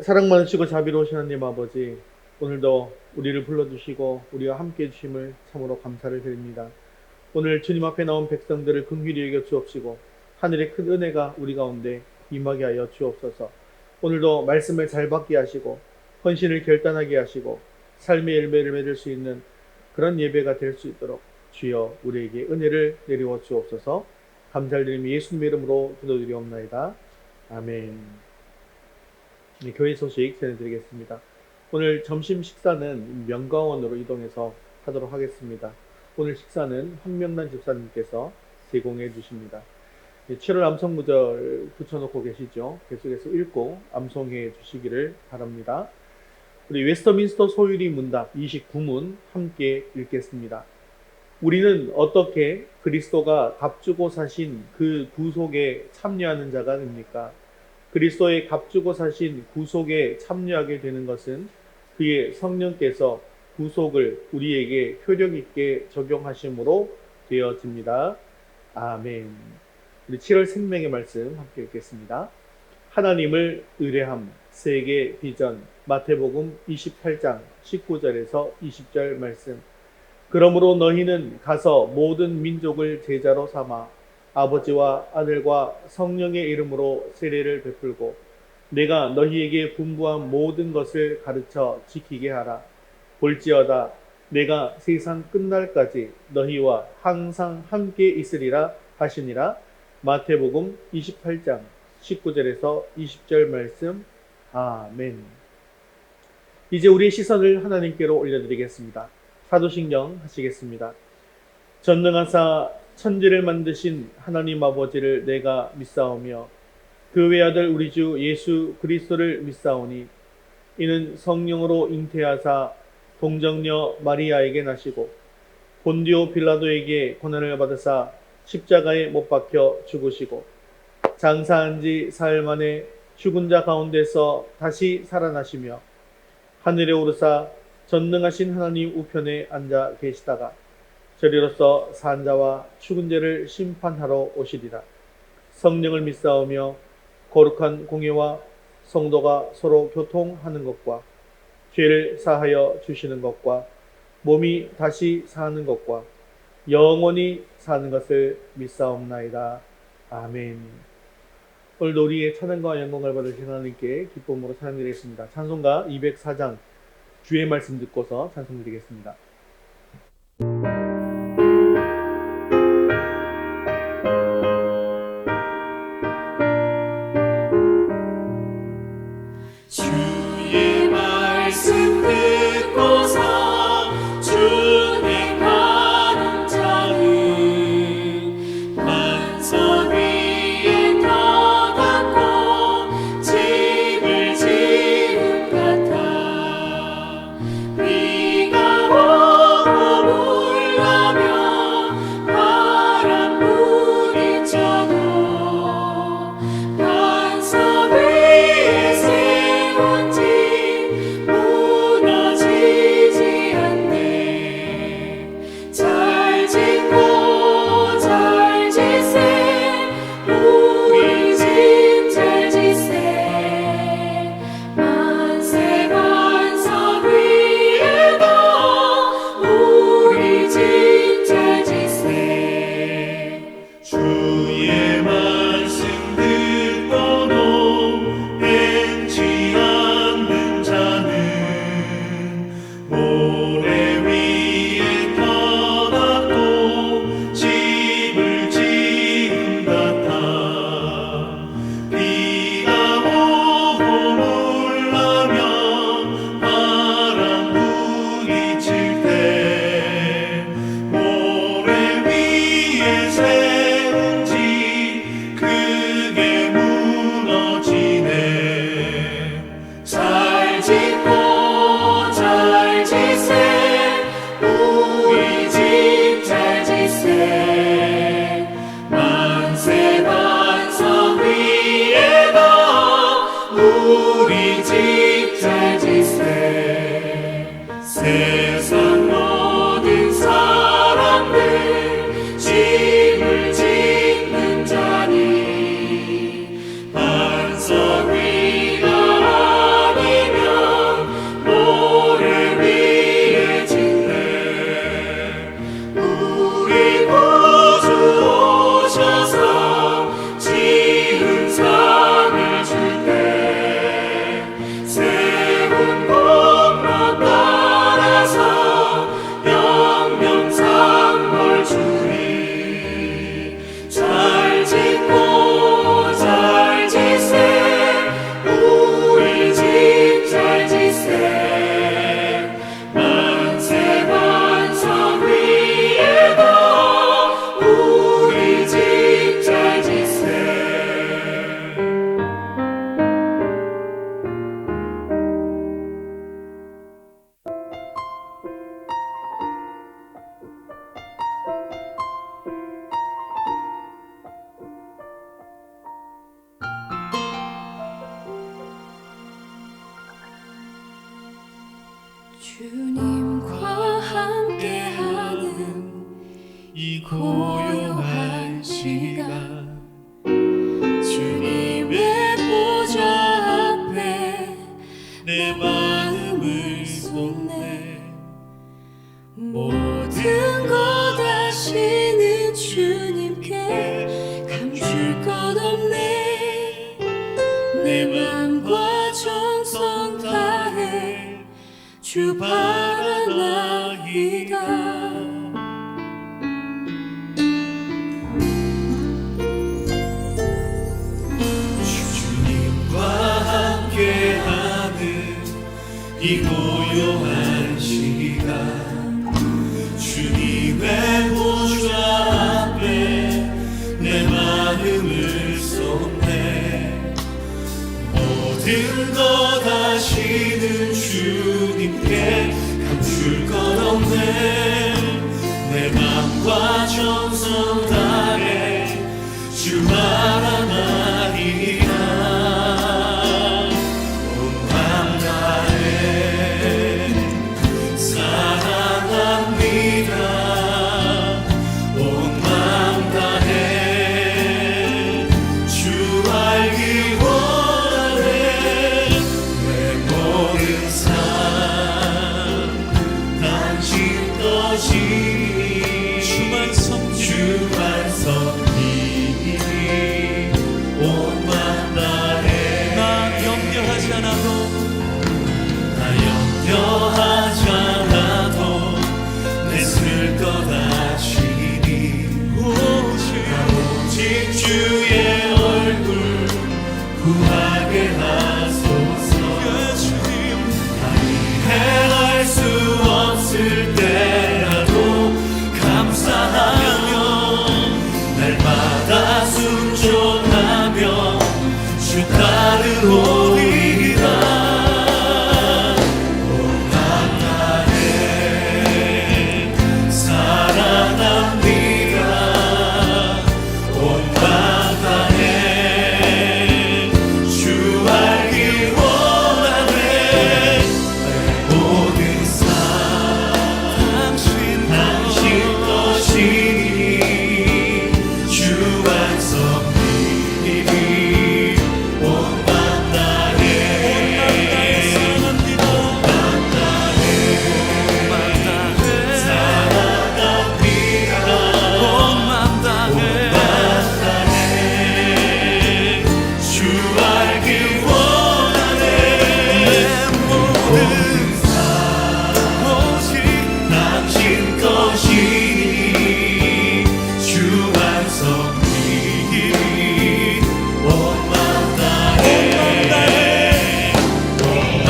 사랑 많으시고 자비로우신 하나님 아버지, 오늘도 우리를 불러주시고 우리와 함께 해주심을 참으로 감사를 드립니다. 오늘 주님 앞에 나온 백성들을 긍휼히 여겨 주옵시고 하늘의 큰 은혜가 우리 가운데 임하게 하여 주옵소서. 오늘도 말씀을 잘 받게 하시고 헌신을 결단하게 하시고 삶의 열매를 맺을 수 있는 그런 예배가 될 수 있도록 주여 우리에게 은혜를 내리워 주옵소서. 감사를 드리며 예수님의 이름으로 기도드리옵나이다. 아멘. 네, 교회 소식 전해드리겠습니다. 오늘 점심 식사는 명가원으로 이동해서 하도록 하겠습니다. 오늘 식사는 황명란 집사님께서 제공해 주십니다. 7월 암송구절 붙여놓고 계시죠? 계속해서 읽고 암송해 주시기를 바랍니다. 우리 웨스터민스터 소유리 문답 29문 함께 읽겠습니다. 우리는 어떻게 그리스도가 값주고 사신 그 구속에 참여하는 자가 됩니까? 그리스도의 값주고 사신 구속에 참여하게 되는 것은 그의 성령께서 구속을 우리에게 효력 있게 적용하심으로 되어집니다. 아멘. 우리 7월 생명의 말씀 함께 읽겠습니다. 하나님을 의뢰함 세계 비전 마태복음 28장 19절에서 20절 말씀. 그러므로 너희는 가서 모든 민족을 제자로 삼아 아버지와 아들과 성령의 이름으로 세례를 베풀고 내가 너희에게 분부한 모든 것을 가르쳐 지키게 하라. 볼지어다 내가 세상 끝날까지 너희와 항상 함께 있으리라 하시니라. 마태복음 28장 19절에서 20절 말씀. 아멘. 이제 우리의 시선을 하나님께로 올려드리겠습니다. 사도신경 하시겠습니다. 전능하사 천지를 만드신 하나님 아버지를 내가 믿사오며 그 외아들 우리 주 예수 그리스도를 믿사오니 이는 성령으로 잉태하사 동정녀 마리아에게 나시고 본디오 빌라도에게 고난을 받으사 십자가에 못 박혀 죽으시고 장사한 지 사흘 만에 죽은 자 가운데서 다시 살아나시며 하늘에 오르사 전능하신 하나님 우편에 앉아 계시다가 저리로서 산 자와 죽은 자를 심판하러 오시리라. 성령을 믿사오며 거룩한 공예와 성도가 서로 교통하는 것과 죄를 사하여 주시는 것과 몸이 다시 사는 것과 영원히 사는 것을 믿사옵나이다. 아멘. 오늘도 우리의 찬양과 영광을 받으신 하나님께 기쁨으로 찬양드리겠습니다. 찬송가 204장 주의 말씀 듣고서 찬송드리겠습니다. 주의 말씀 듣고서 준행하는 자는 반석 위에 터닫고 집을 지은 같아. 비가 오고 물나며 바람 부딪혀도 반석 위에 세운 집 무너지지 않네. 잘 짓고 잘 지세 우리 집 잘 지세. 만세 반석 위에도 우리 집 잘 지세. 주의 말씀 듣고도 행치 않는 자는 모래 위에 터닫고 집을 지은 같아. 비가 오고 물나며 바람 부딪힐 때 모래 위에 세운 집 크게 무너지네. 잘 짓고 잘 지세 우리 집 잘 지세. 만세 반석 위에도 우리 집 잘 지세. 세상 모든 사람들 집을 짓는 자니 반석 위가 주님과 함께하는 이 고요한 시간 주님의 보좌 앞에 내 마음을 쏟네 모든 것 아시는 주님께 감출 것 없네 내 맘과 정성 다해 주 바라나이다 주님과 함께하는 이 고요한 시간 주님의 보좌 앞에 내 마음을 쏟네 모든 것 아시는 주님께 감출 것 없네 내 맘과 정성 다해 주 바라나이다 온 맘 다해 사랑합니다 온 맘 다해 주 알기 원하네 내 모든 삶 당신 것이니 주만 섬기니 온 맘 다해 나 염려하지 않아도 내 쓸 것 아시니 오직 주의 얼굴 구하게 하소서 행할 수 없을 때라도 감사하며 날마다 순종하며 주 따르오리라 온 맘 다해 사랑합니다 온 맘 다해 주 알기 원하네 내 모든 삶 당신 것이니 주 완성이니 온 맘 다해 사랑합니다 온 맘 다해 주 알기 원하네 내 모든 삶 오직 당신 것이니 주 완성이니 온 맘 다해 온 맘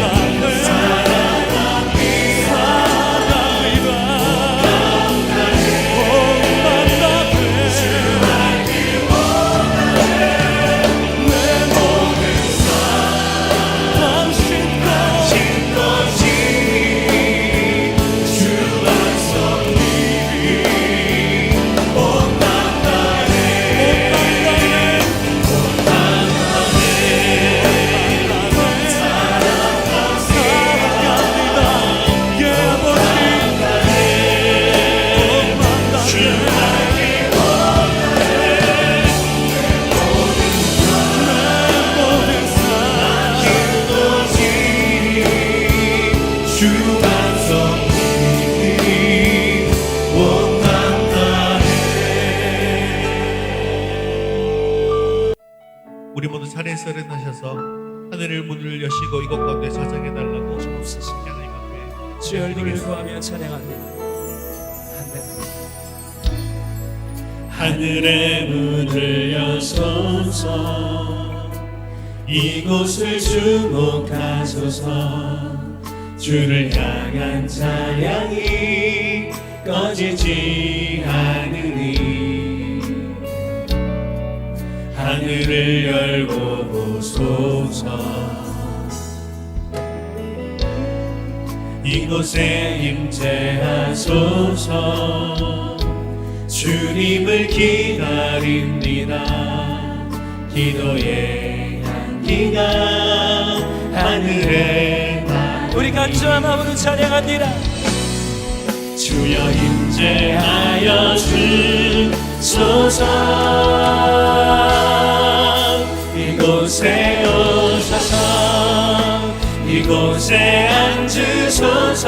다해 사랑합니다 주 알기 원하네 내 모든 삶 당신 것이니 주 완성이니 온 맘 다해 사랑합니다 예 아버지 주 알기 원하네 내 모든 삶 주 완성이니 온 맘 다해 우리 모두 자리에서 일어나셔서 하늘의 문을 여시고 이곳 가운데 찾아해달라고 주옵소서. 하나님 앞에 주의 얼굴을 구하며 찬양합니다. 하늘의 문을 여소서 이곳을 주목하소서 주를 향한 찬양이 꺼지지 않으니 하늘을 열고 보소서 이곳에 임재하소서 주님을 기다립니다 기도의 향기가 하늘에 우리 같이 하나님을 찬양하니라. 주여 임재하여 주소서. 이곳에 오셔서 이곳에 앉으소서.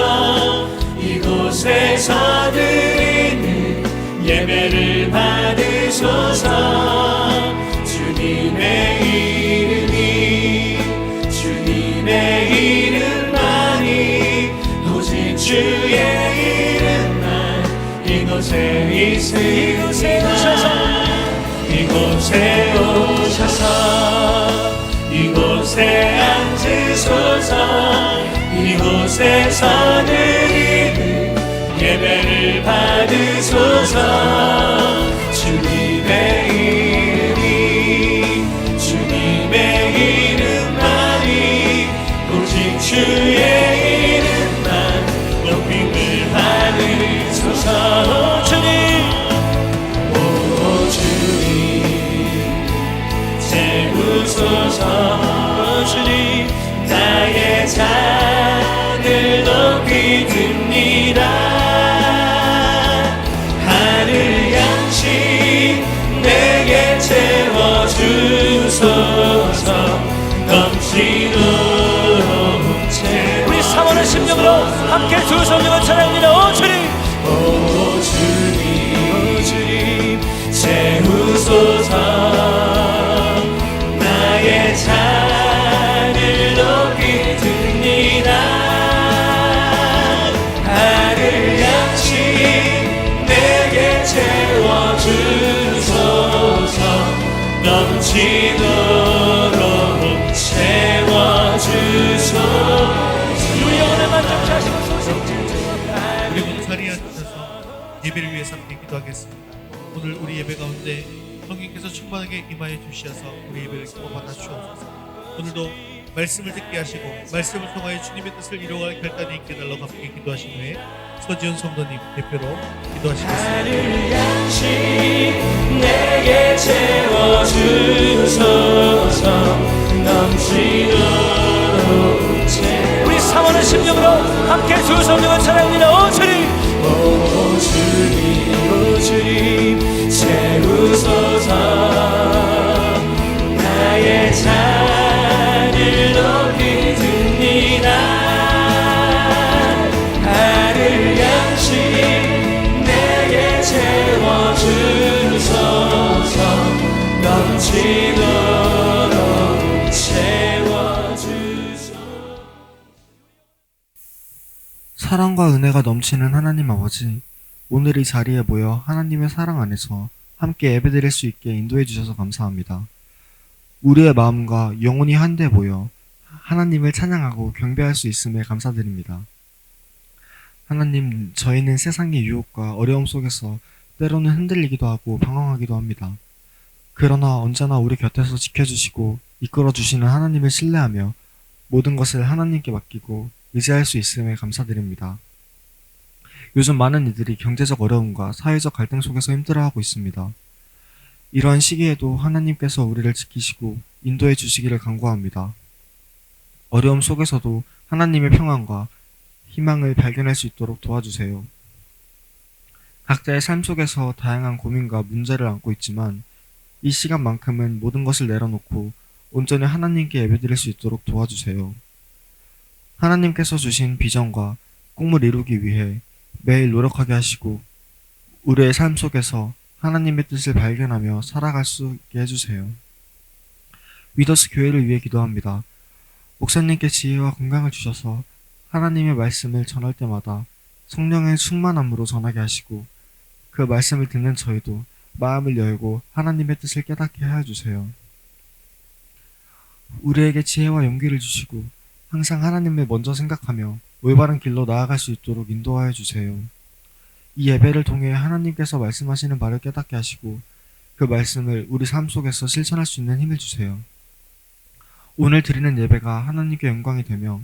이곳에서 드리는 예배를 받으소서. 주님의 이름만이 오직 주의 이름만 이곳에 있으리라. 이곳에 오셔서 이곳에 앉으소서. 이곳에서 드리는 예배를 받으소서. 주님의 이름만이 오직 주의 이름만 높임을 받으소서. 주님 오 주님 채우소서. 주님 나의 잔을 높이 듭니다. 하늘 양식 내게 채워주소서. 넘치도록 우리 사모는 심령으로 함께 두 성령을 찬양합니다. 오 주님, 오 주님 채우소서. 나의 잔을 높이 듭니다. 하늘 양식 내게 채워주소서. 넘치도록 채워주소서. 우리 영혼을 만족케 하시는 소생님, 우리 모두 자리에 앉으셔서 예배를 위해서 함께 기도하겠습니다. 오늘 우리 예배 가운데 성령께서 충만하게 임하여 주시어서 우리 예배를 기뻐 받아 주옵소서. 오늘도 말씀을 듣게 하시고 말씀을 통하여 주님의 뜻을 이루어갈 결단이 있게 달라고 함께 기도하신 후에 서지훈 성도님 대표로 기도하시겠습니다. 하늘 양식 내게 채워주소서. 넘치도록 우리 사모는 심령으로 함께 두 성령을 찬양합니다. 오 주님, 오 주님 채우소서. 나의 잔을 높이 듭니다. 하늘 양식 내게 채워주소서. 넘치도록 채워주소서. 사랑과 은혜가 넘치는 하나님 아버지, 오늘 이 자리에 모여 하나님의 사랑 안에서 함께 예배드릴 수 있게 인도해 주셔서 감사합니다. 우리의 마음과 영혼이 한데 모여 하나님을 찬양하고 경배할 수 있음에 감사드립니다. 하나님, 저희는 세상의 유혹과 어려움 속에서 때로는 흔들리기도 하고 방황하기도 합니다. 그러나 언제나 우리 곁에서 지켜주시고 이끌어주시는 하나님을 신뢰하며 모든 것을 하나님께 맡기고 의지할 수 있음에 감사드립니다. 요즘 많은 이들이 경제적 어려움과 사회적 갈등 속에서 힘들어하고 있습니다. 이러한 시기에도 하나님께서 우리를 지키시고 인도해 주시기를 간구합니다. 어려움 속에서도 하나님의 평안과 희망을 발견할 수 있도록 도와주세요. 각자의 삶 속에서 다양한 고민과 문제를 안고 있지만 이 시간만큼은 모든 것을 내려놓고 온전히 하나님께 예배드릴 수 있도록 도와주세요. 하나님께서 주신 비전과 꿈을 이루기 위해 매일 노력하게 하시고 우리의 삶 속에서 하나님의 뜻을 발견하며 살아갈 수 있게 해주세요. 위더스 교회를 위해 기도합니다. 목사님께 지혜와 건강을 주셔서 하나님의 말씀을 전할 때마다 성령의 충만함으로 전하게 하시고 그 말씀을 듣는 저희도 마음을 열고 하나님의 뜻을 깨닫게 해주세요. 우리에게 지혜와 용기를 주시고 항상 하나님을 먼저 생각하며 올바른 길로 나아갈 수 있도록 인도하여 주세요. 이 예배를 통해 하나님께서 말씀하시는 바를 깨닫게 하시고 그 말씀을 우리 삶 속에서 실천할 수 있는 힘을 주세요. 오늘 드리는 예배가 하나님께 영광이 되며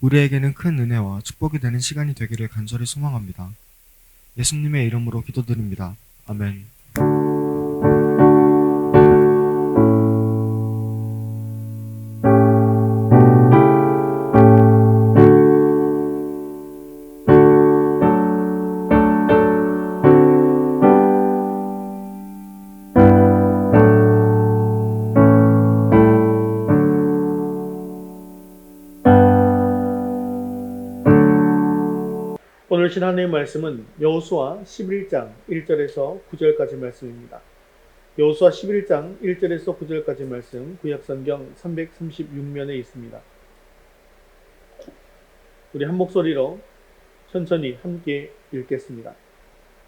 우리에게는 큰 은혜와 축복이 되는 시간이 되기를 간절히 소망합니다. 예수님의 이름으로 기도드립니다. 아멘. 오늘 신 하나님의 말씀은 여호수아 11장 1절에서 9절까지 말씀입니다. 여호수아 11장 1절에서 9절까지 말씀 구약성경 336면에 있습니다. 우리 한 목소리로 천천히 함께 읽겠습니다.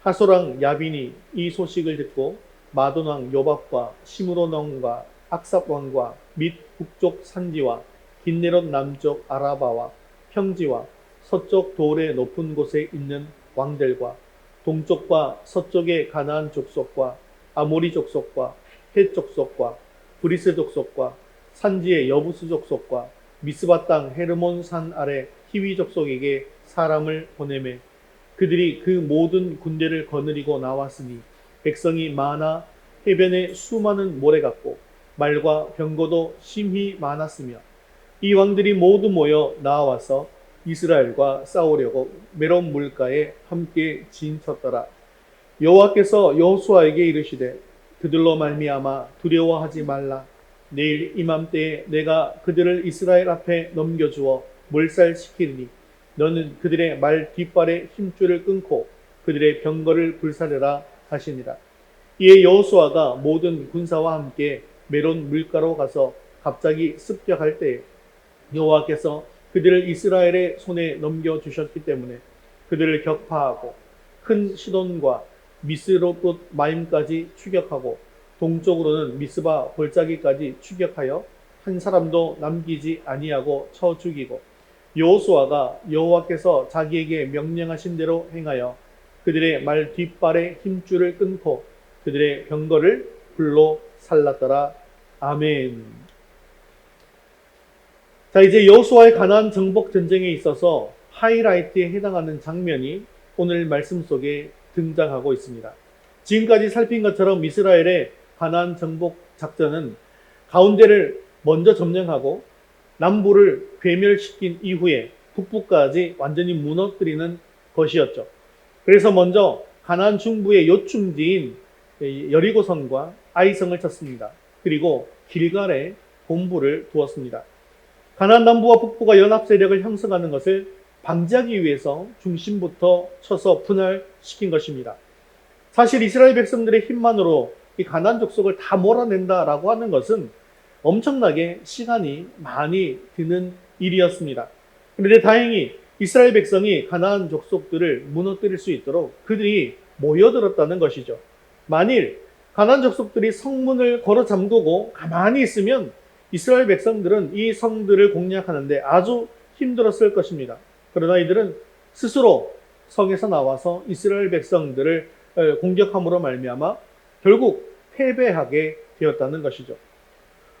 하솔왕 야빈이 이 소식을 듣고 마돈왕 요밥과 시므론 왕과 악삽 왕과 및 북쪽 산지와 긴네롯 남쪽 아라바와 평지와 서쪽 돌의 높은 곳에 있는 왕들과 동쪽과 서쪽의 가나안 족속과 아모리 족속과 헷 족속과 브리스 족속과 산지의 여부스 족속과 미스바 땅 헤르몬 산 아래 히위 족속에게 사람을 보내매 그들이 그 모든 군대를 거느리고 나왔으니 백성이 많아 해변에 수많은 모래 같고 말과 병거도 심히 많았으며 이 왕들이 모두 모여 나와서 이스라엘과 싸우려고 메론 물가에 함께 진쳤더라. 여호와께서 여호수아에게 이르시되 그들로 말미암아 두려워하지 말라. 내일 이맘때에 내가 그들을 이스라엘 앞에 넘겨주어 몰살시키리니 너는 그들의 말 뒷발에 힘줄을 끊고 그들의 병거를 불사르라 하시니라. 이에 여호수아가 모든 군사와 함께 메론 물가로 가서 갑자기 습격할 때에 여호와께서 그들을 이스라엘의 손에 넘겨주셨기 때문에 그들을 격파하고 큰 시돈과 미스롯 마임까지 추격하고 동쪽으로는 미스바 골짜기까지 추격하여 한 사람도 남기지 아니하고 쳐 죽이고 여호수아가 여호와께서 자기에게 명령하신 대로 행하여 그들의 말 뒷발에 힘줄을 끊고 그들의 병거를 불로 살랐더라. 아멘. 자, 이제 여호수아의 가나안 정복 전쟁에 있어서 하이라이트에 해당하는 장면이 오늘 말씀 속에 등장하고 있습니다. 지금까지 살핀 것처럼 이스라엘의 가나안 정복 작전은 가운데를 먼저 점령하고 남부를 괴멸시킨 이후에 북부까지 완전히 무너뜨리는 것이었죠. 그래서 먼저 가나안 중부의 요충지인 여리고성과 아이성을 쳤습니다. 그리고 길갈에 본부를 두었습니다. 가나안 남부와 북부가 연합 세력을 형성하는 것을 방지하기 위해서 중심부터 쳐서 분할시킨 것입니다. 사실 이스라엘 백성들의 힘만으로 이 가나안 족속을 다 몰아낸다라고 하는 것은 엄청나게 시간이 많이 드는 일이었습니다. 그런데 다행히 이스라엘 백성이 가나안 족속들을 무너뜨릴 수 있도록 그들이 모여들었다는 것이죠. 만일 가나안 족속들이 성문을 걸어 잠그고 가만히 있으면 이스라엘 백성들은 이 성들을 공략하는데 아주 힘들었을 것입니다. 그러나 이들은 스스로 성에서 나와서 이스라엘 백성들을 공격함으로 말미암아 결국 패배하게 되었다는 것이죠.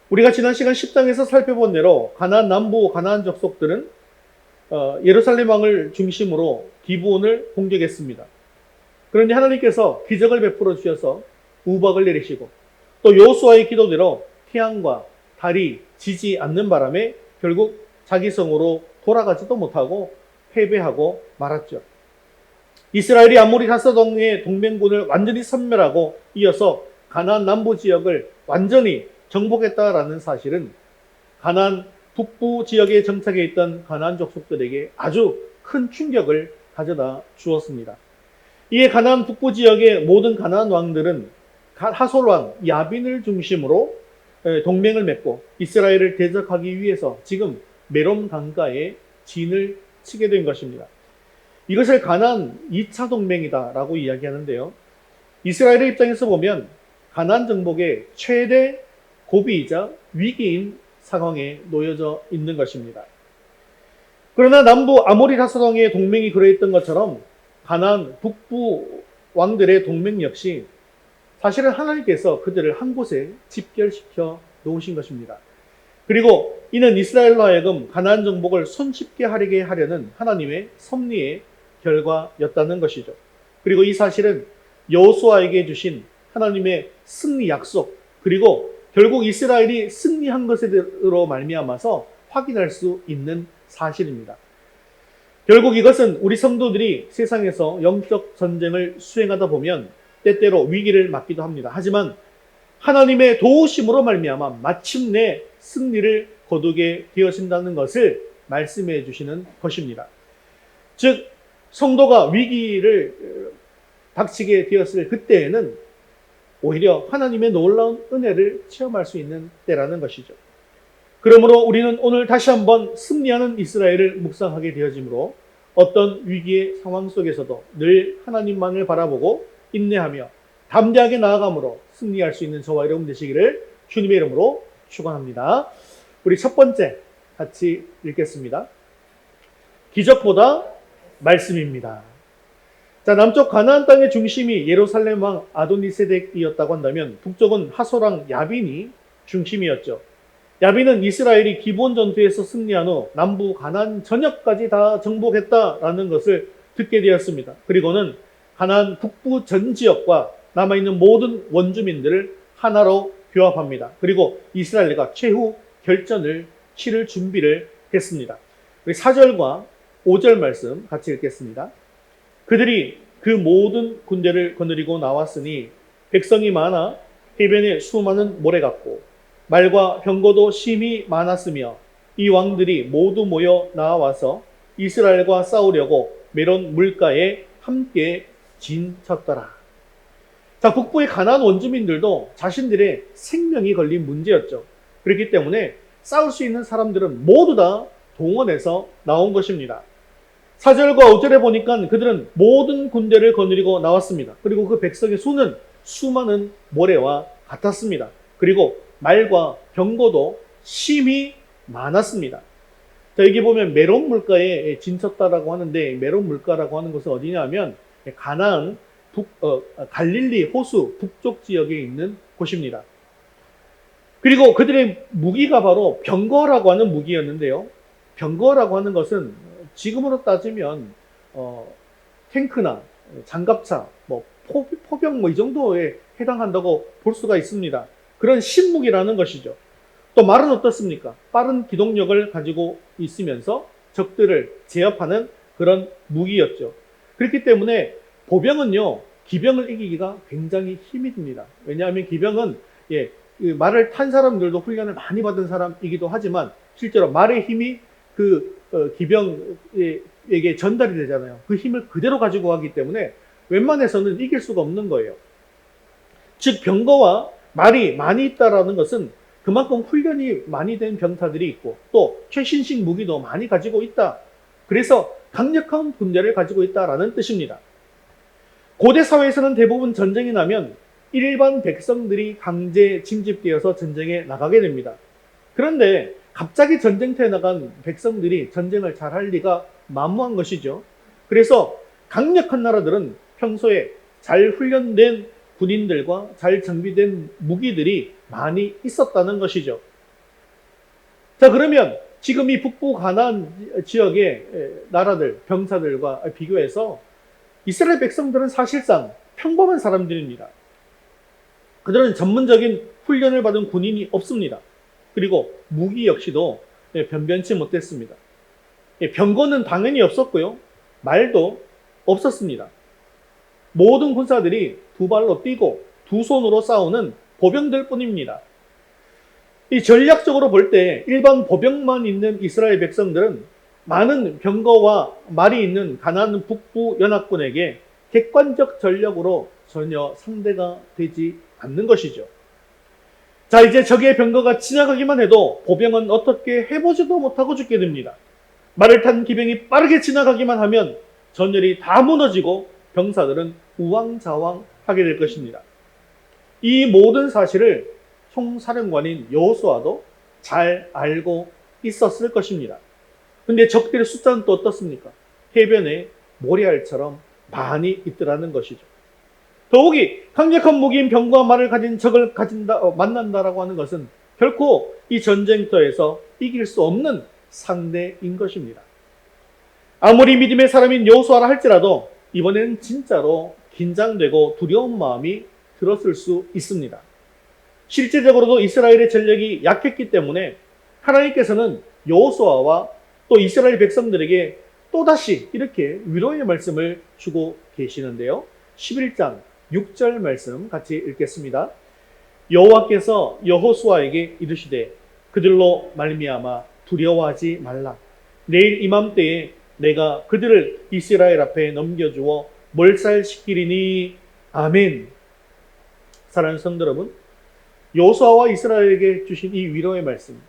우리가 지난 시간 10장에서 살펴본 대로 가나안 남부 가나안 족속들은 예루살렘 왕을 중심으로 기브온을 공격했습니다. 그런데 하나님께서 기적을 베풀어 주셔서 우박을 내리시고 또 여호수아의 기도대로 태양과 달이 지지 않는 바람에 결국 자기 성으로 돌아가지도 못하고 패배하고 말았죠. 이스라엘이 아모리 사사동의 동맹군을 완전히 섬멸하고 이어서 가나안 남부 지역을 완전히 정복했다라는 사실은 가나안 북부 지역에 정착해 있던 가나안 족속들에게 아주 큰 충격을 가져다 주었습니다. 이에 가나안 북부 지역의 모든 가나안 왕들은 하솔 왕 야빈을 중심으로 동맹을 맺고 이스라엘을 대적하기 위해서 지금 메론 강가에 진을 치게 된 것입니다. 이것을 가나안 2차 동맹이다라고 이야기하는데요. 이스라엘의 입장에서 보면 가나안 정복의 최대 고비이자 위기인 상황에 놓여져 있는 것입니다. 그러나 남부 아모리 사사동의 동맹이 그러했던 것처럼 가나안 북부 왕들의 동맹 역시 사실은 하나님께서 그들을 한 곳에 집결시켜 놓으신 것입니다. 그리고 이는 이스라엘로 하여금 가나안 정복을 손쉽게 하게 하려는 하나님의 섭리의 결과였다는 것이죠. 그리고 이 사실은 여호수아에게 주신 하나님의 승리 약속, 그리고 결국 이스라엘이 승리한 것으로 말미암아서 확인할 수 있는 사실입니다. 결국 이것은 우리 성도들이 세상에서 영적 전쟁을 수행하다 보면 때때로 위기를 맞기도 합니다. 하지만 하나님의 도우심으로 말미암아 마침내 승리를 거두게 되어진다는 것을 말씀해 주시는 것입니다. 즉 성도가 위기를 닥치게 되었을 그때에는 오히려 하나님의 놀라운 은혜를 체험할 수 있는 때라는 것이죠. 그러므로 우리는 오늘 다시 한번 승리하는 이스라엘을 묵상하게 되어지므로 어떤 위기의 상황 속에서도 늘 하나님만을 바라보고 인내하며 담대하게 나아감으로 승리할 수 있는 저와 여러분 되시기를 주님의 이름으로 축원합니다. 우리 첫 번째 같이 읽겠습니다. 기적보다 말씀입니다. 자, 남쪽 가나안 땅의 중심이 예루살렘 왕 아도니세덱이었다고 한다면 북쪽은 하소랑 야빈이 중심이었죠. 야빈은 이스라엘이 기본 전투에서 승리한 후 남부 가나안 전역까지 다 정복했다라는 것을 듣게 되었습니다. 그리고는 가나안 북부 전 지역과 남아있는 모든 원주민들을 하나로 규합합니다. 그리고 이스라엘과 최후 결전을 치를 준비를 했습니다. 4절과 5절 말씀 같이 읽겠습니다. 그들이 그 모든 군대를 거느리고 나왔으니 백성이 많아 해변에 수많은 모래 같고 말과 병거도 심히 많았으며 이 왕들이 모두 모여 나와서 이스라엘과 싸우려고 메론 물가에 함께 진쳤더라. 자, 북부의 가나안 원주민들도 자신들의 생명이 걸린 문제였죠. 그렇기 때문에 싸울 수 있는 사람들은 모두 다 동원해서 나온 것입니다. 4절과 5절에 보니까 그들은 모든 군대를 거느리고 나왔습니다. 그리고 그 백성의 수는 수많은 모래와 같았습니다. 그리고 말과 병거도 심히 많았습니다. 자, 여기 보면 메론 물가에 진쳤다라고 하는데 메론 물가라고 하는 것은 어디냐면 가나안 갈릴리 호수 북쪽 지역에 있는 곳입니다. 그리고 그들의 무기가 바로 병거라고 하는 무기였는데요. 병거라고 하는 것은 지금으로 따지면 탱크나 장갑차, 포병 이 정도에 해당한다고 볼 수가 있습니다. 그런 신무기라는 것이죠. 또 말은 어떻습니까? 빠른 기동력을 가지고 있으면서 적들을 제압하는 그런 무기였죠. 그렇기 때문에 보병은요, 기병을 이기기가 굉장히 힘이 듭니다. 왜냐하면 기병은 말을 탄 사람들도 훈련을 많이 받은 사람이기도 하지만 실제로 말의 힘이 그 기병에게 전달이 되잖아요. 그 힘을 그대로 가지고 가기 때문에 웬만해서는 이길 수가 없는 거예요. 즉 병거와 말이 많이 있다라는 것은 그만큼 훈련이 많이 된 병사들이 있고 또 최신식 무기도 많이 가지고 있다. 그래서 강력한 군대를 가지고 있다라는 뜻입니다. 고대 사회에서는 대부분 전쟁이 나면 일반 백성들이 강제 징집되어서 전쟁에 나가게 됩니다. 그런데 갑자기 전쟁터에 나간 백성들이 전쟁을 잘할 리가 만무한 것이죠. 그래서 강력한 나라들은 평소에 잘 훈련된 군인들과 잘 정비된 무기들이 많이 있었다는 것이죠. 자, 그러면 지금 이 북부 가나안 지역의 나라들, 병사들과 비교해서 이스라엘 백성들은 사실상 평범한 사람들입니다. 그들은 전문적인 훈련을 받은 군인이 없습니다. 그리고 무기 역시도 변변치 못했습니다. 병거는 당연히 없었고요. 말도 없었습니다. 모든 군사들이 두 발로 뛰고 두 손으로 싸우는 보병들 뿐입니다. 이 전략적으로 볼 때 일반 보병만 있는 이스라엘 백성들은 많은 병거와 말이 있는 가나안 북부 연합군에게 객관적 전력으로 전혀 상대가 되지 않는 것이죠. 자, 이제 적의 병거가 지나가기만 해도 보병은 어떻게 해보지도 못하고 죽게 됩니다. 말을 탄 기병이 빠르게 지나가기만 하면 전열이 다 무너지고 병사들은 우왕좌왕하게 될 것입니다. 이 모든 사실을 총사령관인 여호수아도 잘 알고 있었을 것입니다. 근데 적들의 숫자는 또 어떻습니까? 해변에 모래알처럼 많이 있더라는 것이죠. 더욱이 강력한 무기인 병과 말을 가진 적을 만난다라고 하는 것은 결코 이 전쟁터에서 이길 수 없는 상대인 것입니다. 아무리 믿음의 사람인 여호수아라 할지라도 이번에는 진짜로 긴장되고 두려운 마음이 들었을 수 있습니다. 실제적으로도 이스라엘의 전력이 약했기 때문에 하나님께서는 여호수아와 또 이스라엘 백성들에게 또다시 이렇게 위로의 말씀을 주고 계시는데요. 11장 6절 말씀 같이 읽겠습니다. 여호와께서 여호수아에게 이르시되 그들로 말미암아 두려워하지 말라. 내일 이맘때에 내가 그들을 이스라엘 앞에 넘겨주어 몰살시키리니 아멘. 사랑하는 성도 여러분, 여호수아와 이스라엘에게 주신 이 위로의 말씀,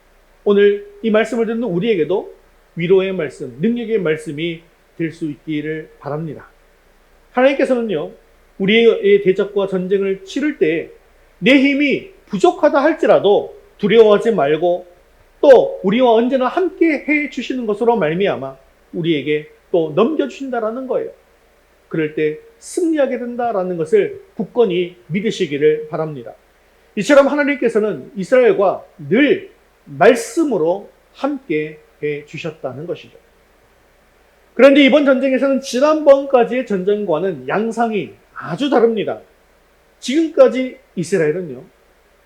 오늘 이 말씀을 듣는 우리에게도 위로의 말씀, 능력의 말씀이 될 수 있기를 바랍니다. 하나님께서는요, 우리의 대적과 전쟁을 치를 때 내 힘이 부족하다 할지라도 두려워하지 말고 또 우리와 언제나 함께 해 주시는 것으로 말미암아 우리에게 또 넘겨주신다라는 거예요. 그럴 때 승리하게 된다라는 것을 굳건히 믿으시기를 바랍니다. 이처럼 하나님께서는 이스라엘과 늘 말씀으로 함께 해 주셨다는 것이죠. 그런데 이번 전쟁에서는 지난번까지의 전쟁과는 양상이 아주 다릅니다. 지금까지 이스라엘은요,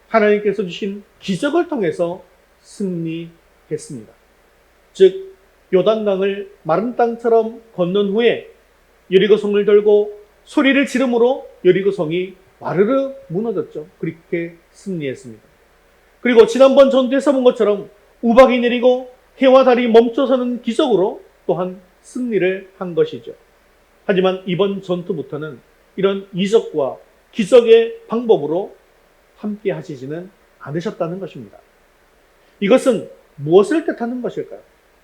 하나님께서 주신 기적을 통해서 승리했습니다. 즉, 요단강을 마른 땅처럼 건넌 후에 여리고성을 들고 소리를 지름으로 여리고성이 와르르 무너졌죠. 그렇게 승리했습니다. 그리고 지난번 전투에서 본 것처럼 우박이 내리고 해와 달이 멈춰서는 기적으로 또한 승리를 한 것이죠. 하지만 이번 전투부터는 이런 이적과 기적의 방법으로 함께 하시지는 않으셨다는 것입니다. 이것은 무엇을 뜻하는 것일까요?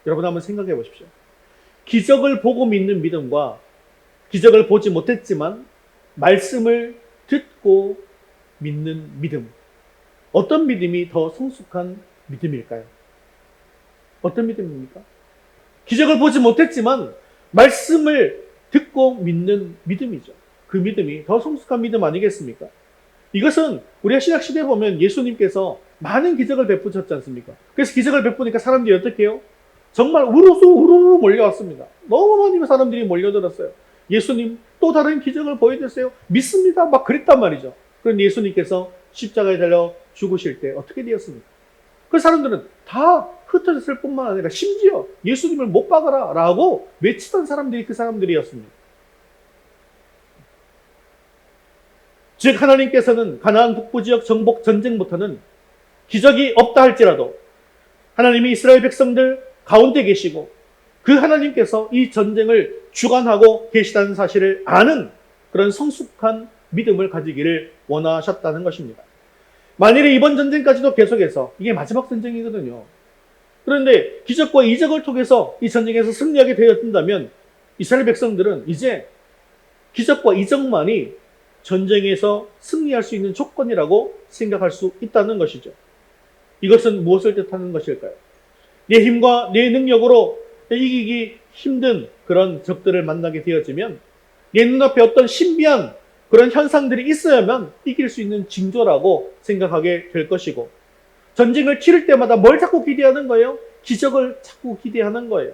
여러분 한번 생각해 보십시오. 기적을 보고 믿는 믿음과 기적을 보지 못했지만 말씀을 듣고 믿는 믿음, 어떤 믿음이 더 성숙한 믿음일까요? 어떤 믿음입니까? 기적을 보지 못했지만 말씀을 듣고 믿는 믿음이죠. 그 믿음이 더 성숙한 믿음 아니겠습니까? 이것은 우리가 신약시대에 보면 예수님께서 많은 기적을 베푸셨지 않습니까? 그래서 기적을 베푸니까 사람들이 어떻게 해요? 정말 우르르 몰려왔습니다. 너무 많은 사람들이 몰려들었어요. 예수님 또 다른 기적을 보여주세요. 믿습니다. 막 그랬단 말이죠. 그런데 예수님께서 십자가에 달려 죽으실 때 어떻게 되었습니까? 그 사람들은 다 흩어졌을 뿐만 아니라 심지어 예수님을 못 박아라 라고 외치던 사람들이 그 사람들이었습니다. 즉 하나님께서는 가나안 북부 지역 정복 전쟁부터는 기적이 없다 할지라도 하나님이 이스라엘 백성들 가운데 계시고 그 하나님께서 이 전쟁을 주관하고 계시다는 사실을 아는 그런 성숙한 믿음을 가지기를 원하셨다는 것입니다. 만일에 이번 전쟁까지도 계속해서 이게 마지막 전쟁이거든요. 그런데 기적과 이적을 통해서 이 전쟁에서 승리하게 되었다면 이스라엘 백성들은 이제 기적과 이적만이 전쟁에서 승리할 수 있는 조건이라고 생각할 수 있다는 것이죠. 이것은 무엇을 뜻하는 것일까요? 내 힘과 내 능력으로 이기기 힘든 그런 적들을 만나게 되어지면 내 눈앞에 어떤 신비한 그런 현상들이 있어야만 이길 수 있는 징조라고 생각하게 될 것이고, 전쟁을 치를 때마다 뭘 자꾸 기대하는 거예요? 기적을 자꾸 기대하는 거예요.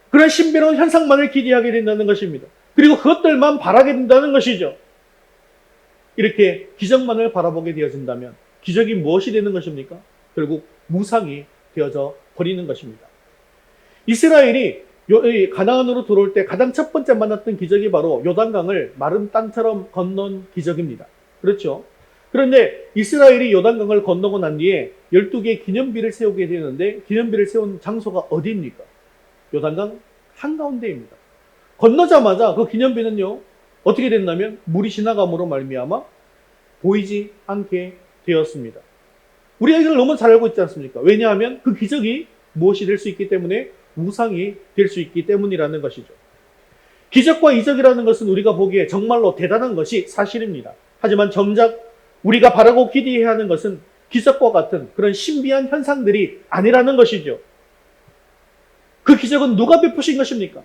그런 신비로운 현상만을 기대하게 된다는 것입니다. 그리고 그것들만 바라게 된다는 것이죠. 이렇게 기적만을 바라보게 되어진다면 기적이 무엇이 되는 것입니까? 결국 무상이 되어져 버리는 것입니다. 이스라엘이 가나안으로 들어올 때 가장 첫 번째 만났던 기적이 바로 요단강을 마른 땅처럼 건넌 기적입니다. 그렇죠? 그런데 이스라엘이 요단강을 건너고 난 뒤에 12개의 기념비를 세우게 되는데 기념비를 세운 장소가 어디입니까? 요단강 한가운데입니다. 건너자마자 그 기념비는요, 어떻게 됐냐면 물이 지나감으로 말미암아 보이지 않게 되었습니다. 우리가 이걸 너무 잘 알고 있지 않습니까? 왜냐하면 그 기적이 무엇이 될 수 있기 때문에 우상이 될 수 있기 때문이라는 것이죠. 기적과 이적이라는 것은 우리가 보기에 정말로 대단한 것이 사실입니다. 하지만 정작 우리가 바라고 기대해야 하는 것은 기적과 같은 그런 신비한 현상들이 아니라는 것이죠. 그 기적은 누가 베푸신 것입니까?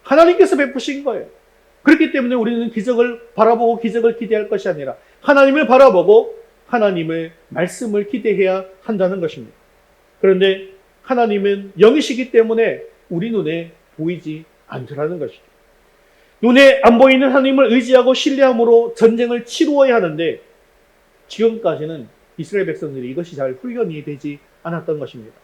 하나님께서 베푸신 거예요. 그렇기 때문에 우리는 기적을 바라보고 기적을 기대할 것이 아니라 하나님을 바라보고 하나님의 말씀을 기대해야 한다는 것입니다. 그런데 하나님은 영이시기 때문에 우리 눈에 보이지 않더라는 것이죠. 눈에 안 보이는 하나님을 의지하고 신뢰함으로 전쟁을 치루어야 하는데 지금까지는 이스라엘 백성들이 이것이 잘 훈련이 되지 않았던 것입니다.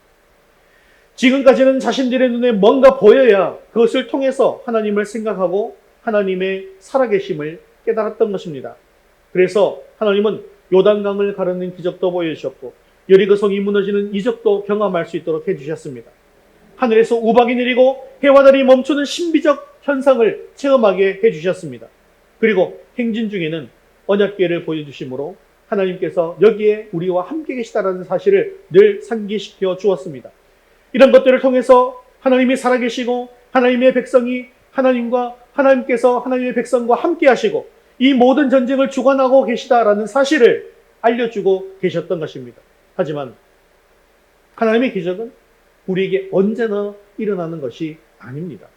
지금까지는 자신들의 눈에 뭔가 보여야 그것을 통해서 하나님을 생각하고 하나님의 살아계심을 깨달았던 것입니다. 그래서 하나님은 요단강을 가르는 기적도 보여주셨고 여리고성이 무너지는 이적도 경험할 수 있도록 해주셨습니다. 하늘에서 우박이 내리고 해와 달이 멈추는 신비적 현상을 체험하게 해주셨습니다. 그리고 행진 중에는 언약궤를 보여주심으로 하나님께서 여기에 우리와 함께 계시다라는 사실을 늘 상기시켜 주었습니다. 이런 것들을 통해서 하나님이 살아계시고 하나님의 백성이 하나님께서 하나님의 백성과 함께 하시고 이 모든 전쟁을 주관하고 계시다라는 사실을 알려주고 계셨던 것입니다. 하지만 하나님의 기적은 우리에게 언제나 일어나는 것이 아닙니다.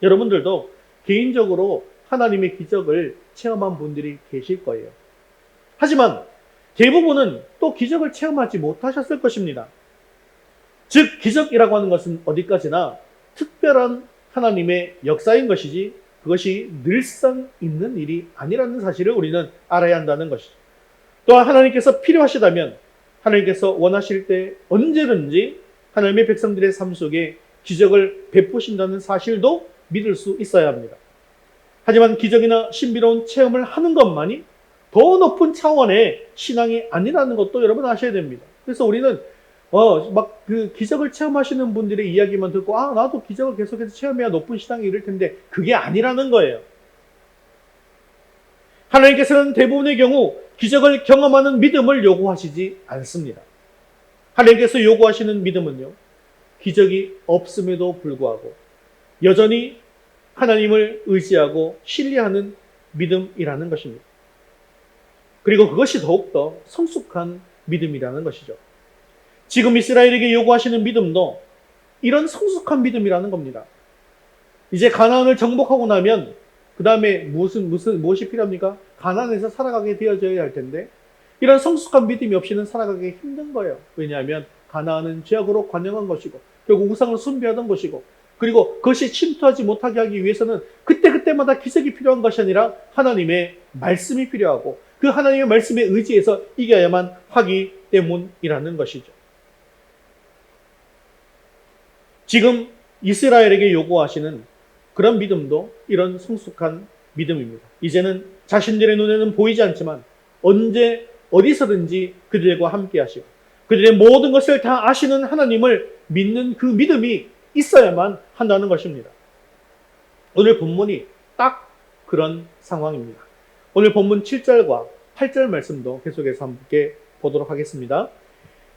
여러분들도 개인적으로 하나님의 기적을 체험한 분들이 계실 거예요. 하지만 대부분은 또 기적을 체험하지 못하셨을 것입니다. 즉, 기적이라고 하는 것은 어디까지나 특별한 하나님의 역사인 것이지 그것이 늘상 있는 일이 아니라는 사실을 우리는 알아야 한다는 것이죠. 또한 하나님께서 필요하시다면 하나님께서 원하실 때 언제든지 하나님의 백성들의 삶 속에 기적을 베푸신다는 사실도 믿을 수 있어야 합니다. 하지만 기적이나 신비로운 체험을 하는 것만이 더 높은 차원의 신앙이 아니라는 것도 여러분 아셔야 됩니다. 그래서 우리는 막 그 기적을 체험하시는 분들의 이야기만 듣고 나도 기적을 계속해서 체험해야 높은 신앙이 이를 텐데 그게 아니라는 거예요. 하나님께서는 대부분의 경우 기적을 경험하는 믿음을 요구하시지 않습니다. 하나님께서 요구하시는 믿음은요, 기적이 없음에도 불구하고 여전히 하나님을 의지하고 신뢰하는 믿음이라는 것입니다. 그리고 그것이 더욱더 성숙한 믿음이라는 것이죠. 지금 이스라엘에게 요구하시는 믿음도 이런 성숙한 믿음이라는 겁니다. 이제 가나안을 정복하고 나면 그 다음에 무엇이 필요합니까? 가나안에서 살아가게 되어져야 할 텐데 이런 성숙한 믿음이 없이는 살아가기 힘든 거예요. 왜냐하면 가나안은 죄악으로 관영한 것이고 결국 우상을 숭배하던 것이고 그리고 그것이 침투하지 못하게 하기 위해서는 그때그때마다 기적이 필요한 것이 아니라 하나님의 말씀이 필요하고 그 하나님의 말씀에 의지해서 이겨야만 하기 때문이라는 것이죠. 지금 이스라엘에게 요구하시는 그런 믿음도 이런 성숙한 믿음입니다. 이제는 자신들의 눈에는 보이지 않지만 언제 어디서든지 그들과 함께 하시고 그들의 모든 것을 다 아시는 하나님을 믿는 그 믿음이 있어야만 한다는 것입니다. 오늘 본문이 딱 그런 상황입니다. 오늘 본문 7절과 8절 말씀도 계속해서 함께 보도록 하겠습니다.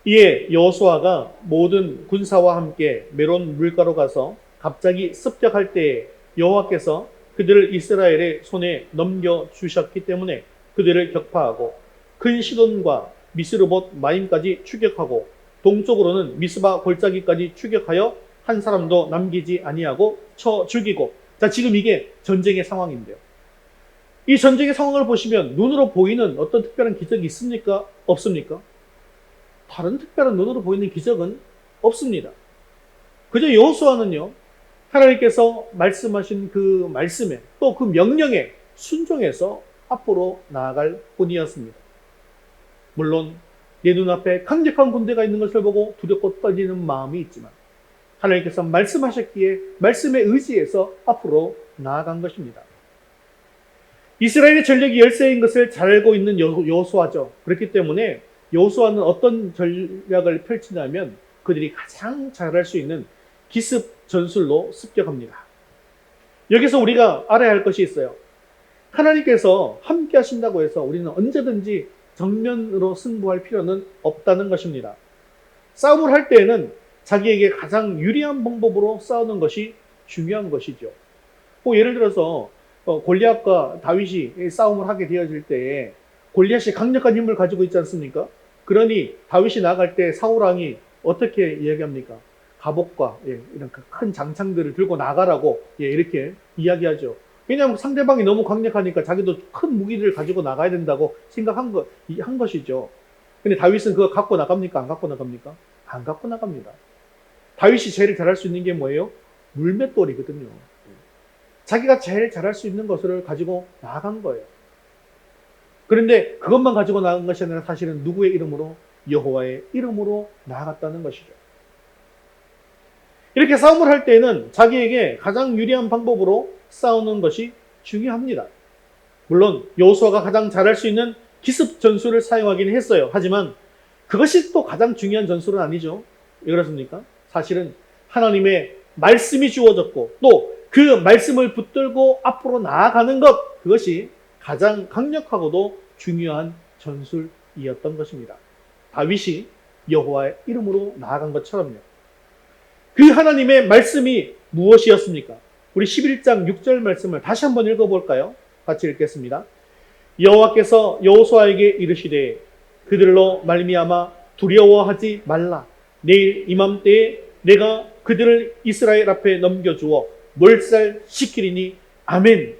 이에 여호수아가 모든 군사와 함께 메론 물가로 가서 갑자기 습격할 때에 여호와께서 그들을 이스라엘의 손에 넘겨주셨기 때문에 그들을 격파하고 큰 시돈과 미스르봇 마임까지 추격하고 동쪽으로는 미스바 골짜기까지 추격하여 한 사람도 남기지 아니하고 쳐 죽이고. 자, 지금 이게 전쟁의 상황인데요. 이 전쟁의 상황을 보시면 눈으로 보이는 어떤 특별한 기적이 있습니까? 없습니까? 다른 특별한 눈으로 보이는 기적은 없습니다. 그저 여호수아는요, 하나님께서 말씀하신 그 말씀에 또 그 명령에 순종해서 앞으로 나아갈 뿐이었습니다. 물론 내 눈앞에 강력한 군대가 있는 것을 보고 두렵고 떨리는 마음이 있지만 하나님께서 말씀하셨기에 말씀에 의지해서 앞으로 나아간 것입니다. 이스라엘의 전력이 열세인 것을 잘 알고 있는 여호수아죠. 그렇기 때문에 여호수아는 어떤 전략을 펼치냐면 그들이 가장 잘할 수 있는 기습 전술로 습격합니다. 여기서 우리가 알아야 할 것이 있어요. 하나님께서 함께 하신다고 해서 우리는 언제든지 정면으로 승부할 필요는 없다는 것입니다. 싸움을 할 때에는 자기에게 가장 유리한 방법으로 싸우는 것이 중요한 것이죠. 예를 들어서 골리앗과 다윗이 싸움을 하게 되어질 때에 골리앗이 강력한 힘을 가지고 있지 않습니까? 그러니 다윗이 나갈 때 사울왕이 어떻게 이야기합니까? 갑옷과 이런 큰 장창들을 들고 나가라고 이렇게 이야기하죠. 왜냐하면 상대방이 너무 강력하니까 자기도 큰 무기를 가지고 나가야 된다고 생각한 것이죠. 근데 다윗은 그거 갖고 나갑니까? 안 갖고 나갑니까? 안 갖고 나갑니다. 다윗이 제일 잘할 수 있는 게 뭐예요? 물맷돌이거든요. 자기가 제일 잘할 수 있는 것을 가지고 나간 거예요. 그런데 그것만 가지고 나간 것이 아니라 사실은 누구의 이름으로? 여호와의 이름으로 나아갔다는 것이죠. 이렇게 싸움을 할 때는 자기에게 가장 유리한 방법으로 싸우는 것이 중요합니다. 물론 여호수아가 가장 잘할 수 있는 기습 전술을 사용하긴 했어요. 하지만 그것이 또 가장 중요한 전술은 아니죠. 왜 그렇습니까? 사실은 하나님의 말씀이 주어졌고 또 그 말씀을 붙들고 앞으로 나아가는 것, 그것이 가장 강력하고도 중요한 전술이었던 것입니다. 다윗이 여호와의 이름으로 나아간 것처럼요. 그 하나님의 말씀이 무엇이었습니까? 우리 11장 6절 말씀을 다시 한번 읽어볼까요? 같이 읽겠습니다. 여호와께서 여호수아에게 이르시되 그들로 말미암아 두려워하지 말라. 내일 이맘때에 내가 그들을 이스라엘 앞에 넘겨주어 몰살시키리니 아멘.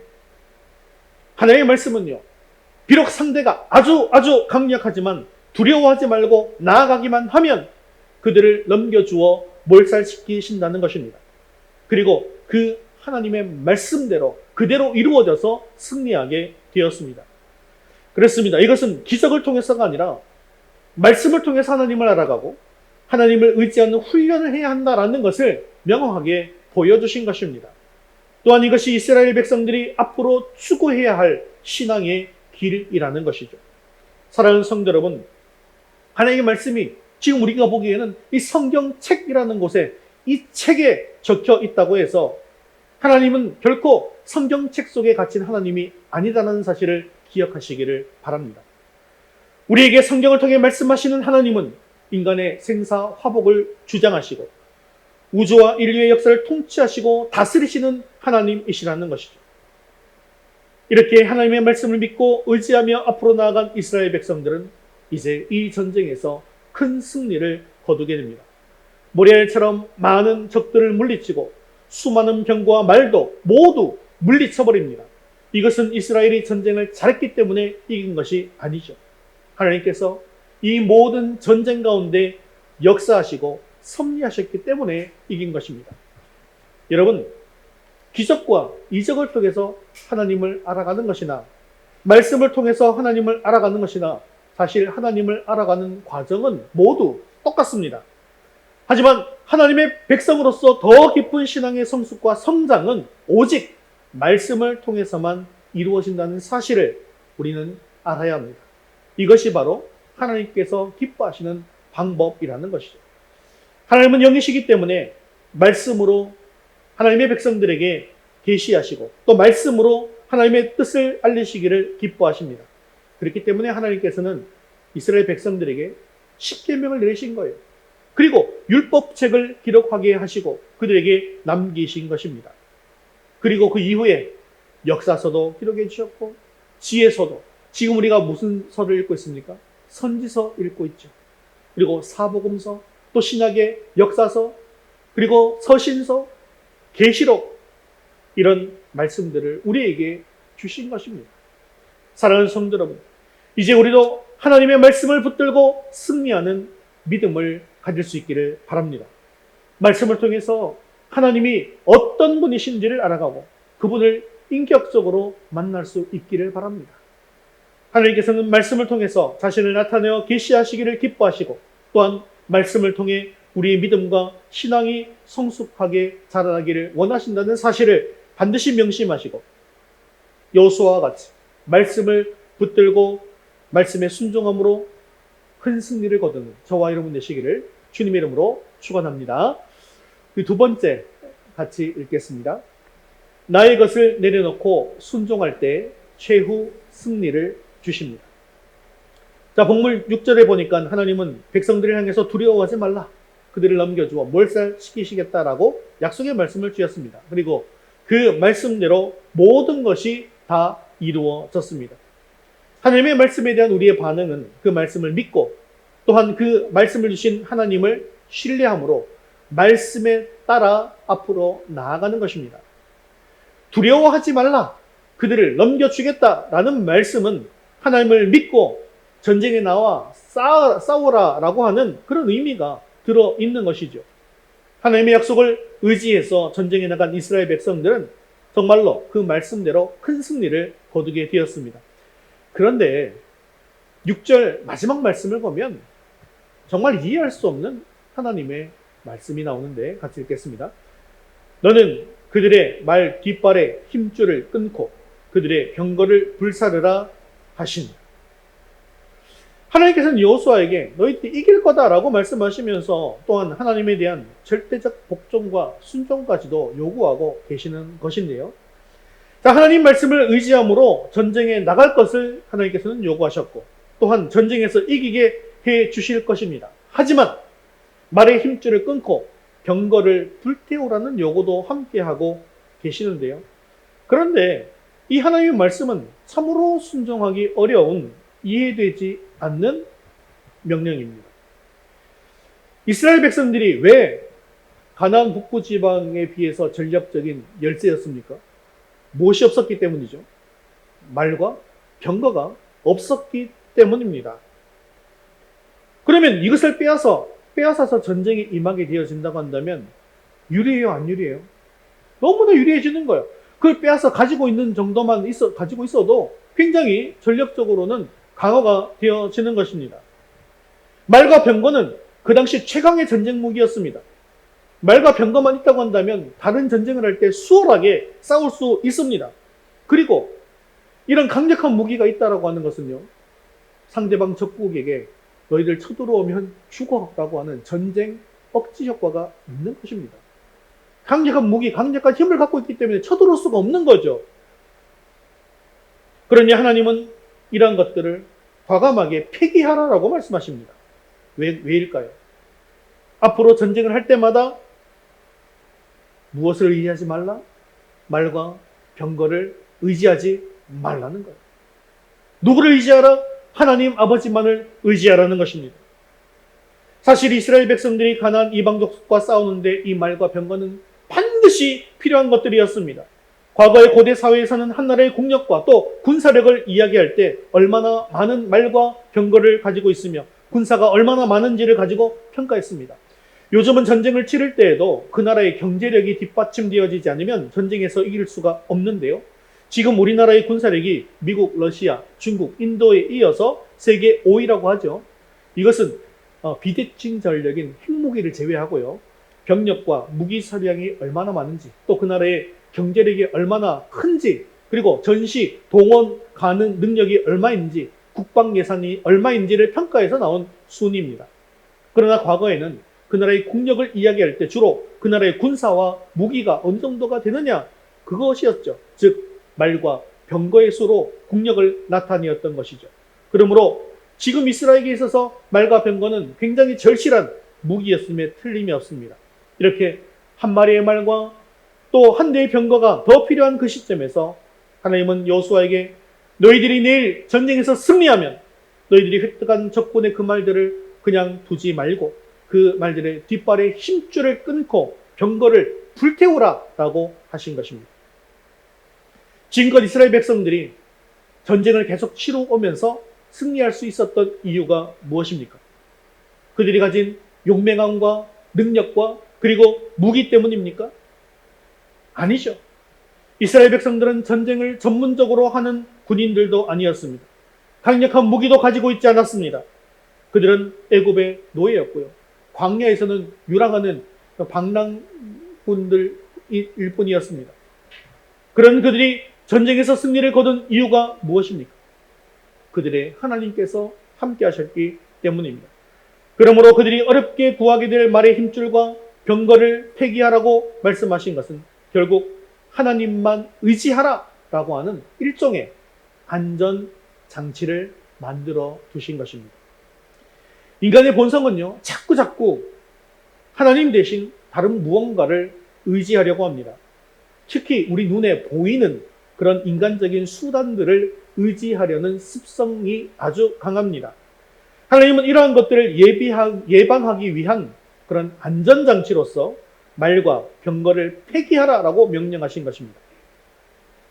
하나님의 말씀은요, 비록 상대가 아주 강력하지만 두려워하지 말고 나아가기만 하면 그들을 넘겨주어 몰살시키신다는 것입니다. 그리고 그 하나님의 말씀대로 그대로 이루어져서 승리하게 되었습니다. 그렇습니다. 이것은 기적을 통해서가 아니라 말씀을 통해서 하나님을 알아가고 하나님을 의지하는 훈련을 해야 한다라는 것을 명확하게 보여주신 것입니다. 또한 이것이 이스라엘 백성들이 앞으로 추구해야 할 신앙의 길이라는 것이죠. 사랑하는 성도 여러분, 하나님의 말씀이 지금 우리가 보기에는 이 성경책이라는 곳에 이 책에 적혀 있다고 해서 하나님은 결코 성경책 속에 갇힌 하나님이 아니다라는 사실을 기억하시기를 바랍니다. 우리에게 성경을 통해 말씀하시는 하나님은 인간의 생사 화복을 주장하시고 우주와 인류의 역사를 통치하시고 다스리시는 하나님이시라는 것이죠. 이렇게 하나님의 말씀을 믿고 의지하며 앞으로 나아간 이스라엘 백성들은 이제 이 전쟁에서 큰 승리를 거두게 됩니다. 모리알처럼 많은 적들을 물리치고 수많은 병과 말도 모두 물리쳐버립니다. 이것은 이스라엘이 전쟁을 잘했기 때문에 이긴 것이 아니죠. 하나님께서 이 모든 전쟁 가운데 역사하시고 섭리하셨기 때문에 이긴 것입니다. 여러분, 기적과 이적을 통해서 하나님을 알아가는 것이나 말씀을 통해서 하나님을 알아가는 것이나 사실 하나님을 알아가는 과정은 모두 똑같습니다. 하지만 하나님의 백성으로서 더 깊은 신앙의 성숙과 성장은 오직 말씀을 통해서만 이루어진다는 사실을 우리는 알아야 합니다. 이것이 바로 하나님께서 기뻐하시는 방법이라는 것이죠. 하나님은 영이시기 때문에 말씀으로 하나님의 백성들에게 계시하시고 또 말씀으로 하나님의 뜻을 알리시기를 기뻐하십니다. 그렇기 때문에 하나님께서는 이스라엘 백성들에게 십계명을 내리신 거예요. 그리고 율법책을 기록하게 하시고 그들에게 남기신 것입니다. 그리고 그 이후에 역사서도 기록해 주셨고 지혜서도, 지금 우리가 무슨 서를 읽고 있습니까? 선지서 읽고 있죠. 그리고 사복음서, 또 신약의 역사서, 그리고 서신서, 계시록, 이런 말씀들을 우리에게 주신 것입니다. 사랑하는 성도 여러분, 이제 우리도 하나님의 말씀을 붙들고 승리하는 믿음을 가질 수 있기를 바랍니다. 말씀을 통해서 하나님이 어떤 분이신지를 알아가고 그분을 인격적으로 만날 수 있기를 바랍니다. 하나님께서는 말씀을 통해서 자신을 나타내어 계시하시기를 기뻐하시고 또한 말씀을 통해 우리의 믿음과 신앙이 성숙하게 자라나기를 원하신다는 사실을 반드시 명심하시고 여호수아와 같이 말씀을 붙들고 말씀에 순종함으로 큰 승리를 거두는 저와 여러분 되시기를 주님의 이름으로 축원합니다. 그 두 번째 같이 읽겠습니다. 나의 것을 내려놓고 순종할 때 최후 승리를 주십니다. 자, 본문 6절에 보니까 하나님은 백성들을 향해서 두려워하지 말라. 그들을 넘겨주어 몰살시키시겠다라고 약속의 말씀을 주셨습니다. 그리고 그 말씀대로 모든 것이 다 이루어졌습니다. 하나님의 말씀에 대한 우리의 반응은 그 말씀을 믿고 또한 그 말씀을 주신 하나님을 신뢰함으로 말씀에 따라 앞으로 나아가는 것입니다. 두려워하지 말라. 그들을 넘겨주겠다라는 말씀은 하나님을 믿고 전쟁에 나와 싸우라라고 하는 그런 의미가 들어있는 것이죠. 하나님의 약속을 의지해서 전쟁에 나간 이스라엘 백성들은 정말로 그 말씀대로 큰 승리를 거두게 되었습니다. 그런데 6절 마지막 말씀을 보면 정말 이해할 수 없는 하나님의 말씀이 나오는데 같이 읽겠습니다. 너는 그들의 말 뒷발에 힘줄을 끊고 그들의 병거를 불사르라 하시니. 하나님께서는 여호수아에게 너희들이 이길 거다라고 말씀하시면서 또한 하나님에 대한 절대적 복종과 순종까지도 요구하고 계시는 것인데요. 자, 하나님 말씀을 의지함으로 전쟁에 나갈 것을 하나님께서는 요구하셨고 또한 전쟁에서 이기게 해 주실 것입니다. 하지만 말의 힘줄을 끊고 병거를 불태우라는 요구도 함께하고 계시는데요. 그런데 이 하나님의 말씀은 참으로 순종하기 어려운, 이해되지 않는 명령입니다. 이스라엘 백성들이 왜 가나안 북부 지방에 비해서 전략적인 열세였습니까? 무엇이 없었기 때문이죠. 말과 병거가 없었기 때문입니다. 그러면 이것을 빼앗아서 전쟁에 임하게 되어진다고 한다면 유리해요, 안 유리해요? 너무나 유리해지는 거예요. 그걸 빼앗아 가지고 있는 정도만 가지고 있어도 굉장히 전력적으로는 강화가 되어지는 것입니다. 말과 병거는 그 당시 최강의 전쟁 무기였습니다. 말과 병거만 있다고 한다면 다른 전쟁을 할 때 수월하게 싸울 수 있습니다. 그리고 이런 강력한 무기가 있다라고 하는 것은요, 상대방 적국에게 너희들 쳐들어오면 죽어라고 하는 전쟁 억지 효과가 있는 것입니다. 강력한 무기, 강력한 힘을 갖고 있기 때문에 쳐들어올 수가 없는 거죠. 그러니 하나님은 이러한 것들을 과감하게 폐기하라라고 말씀하십니다. 왜일까요? 앞으로 전쟁을 할 때마다 무엇을 의지하지 말라? 말과 병거를 의지하지 말라는 거예요. 누구를 의지하라? 하나님 아버지만을 의지하라는 것입니다. 사실 이스라엘 백성들이 가나안 이방족과 싸우는데 이 말과 병거는 반드시 필요한 것들이었습니다. 과거의 고대 사회에서는 한 나라의 국력과 또 군사력을 이야기할 때 얼마나 많은 말과 병거를 가지고 있으며 군사가 얼마나 많은지를 가지고 평가했습니다. 요즘은 전쟁을 치를 때에도 그 나라의 경제력이 뒷받침되어지지 않으면 전쟁에서 이길 수가 없는데요. 지금 우리나라의 군사력이 미국, 러시아, 중국, 인도에 이어서 세계 5위라고 하죠. 이것은 비대칭 전력인 핵무기를 제외하고요. 병력과 무기 사량이 얼마나 많은지, 또 그 나라의 경제력이 얼마나 큰지, 그리고 전시, 동원 가능 능력이 얼마인지, 국방 예산이 얼마인지를 평가해서 나온 순위입니다. 그러나 과거에는 그 나라의 국력을 이야기할 때 주로 그 나라의 군사와 무기가 어느 정도가 되느냐, 그것이었죠. 즉 말과 병거의 수로 국력을 나타내었던 것이죠. 그러므로 지금 이스라엘에게 있어서 말과 병거는 굉장히 절실한 무기였음에 틀림이 없습니다. 이렇게 한 마리의 말과 또 한 대의 병거가 더 필요한 그 시점에서 하나님은 여호수아에게 너희들이 내일 전쟁에서 승리하면 너희들이 획득한 적군의 그 말들을 그냥 두지 말고 그 말들의 뒷발의 힘줄을 끊고 병거를 불태우라 라고 하신 것입니다. 지금껏 이스라엘 백성들이 전쟁을 계속 치루오면서 승리할 수 있었던 이유가 무엇입니까? 그들이 가진 용맹함과 능력과 그리고 무기 때문입니까? 아니죠. 이스라엘 백성들은 전쟁을 전문적으로 하는 군인들도 아니었습니다. 강력한 무기도 가지고 있지 않았습니다. 그들은 애굽의 노예였고요. 광야에서는 유랑하는 방랑꾼들일 뿐이었습니다. 그런 그들이 전쟁에서 승리를 거둔 이유가 무엇입니까? 그들의 하나님께서 함께 하셨기 때문입니다. 그러므로 그들이 어렵게 구하게 될 말의 힘줄과 병거를 폐기하라고 말씀하신 것은 결국 하나님만 의지하라라고 하는 일종의 안전장치를 만들어 두신 것입니다. 인간의 본성은요, 자꾸 하나님 대신 다른 무언가를 의지하려고 합니다. 특히 우리 눈에 보이는 그런 인간적인 수단들을 의지하려는 습성이 아주 강합니다. 하나님은 이러한 것들을 예방하기 위한 그런 안전장치로서 말과 병거를 폐기하라라고 명령하신 것입니다.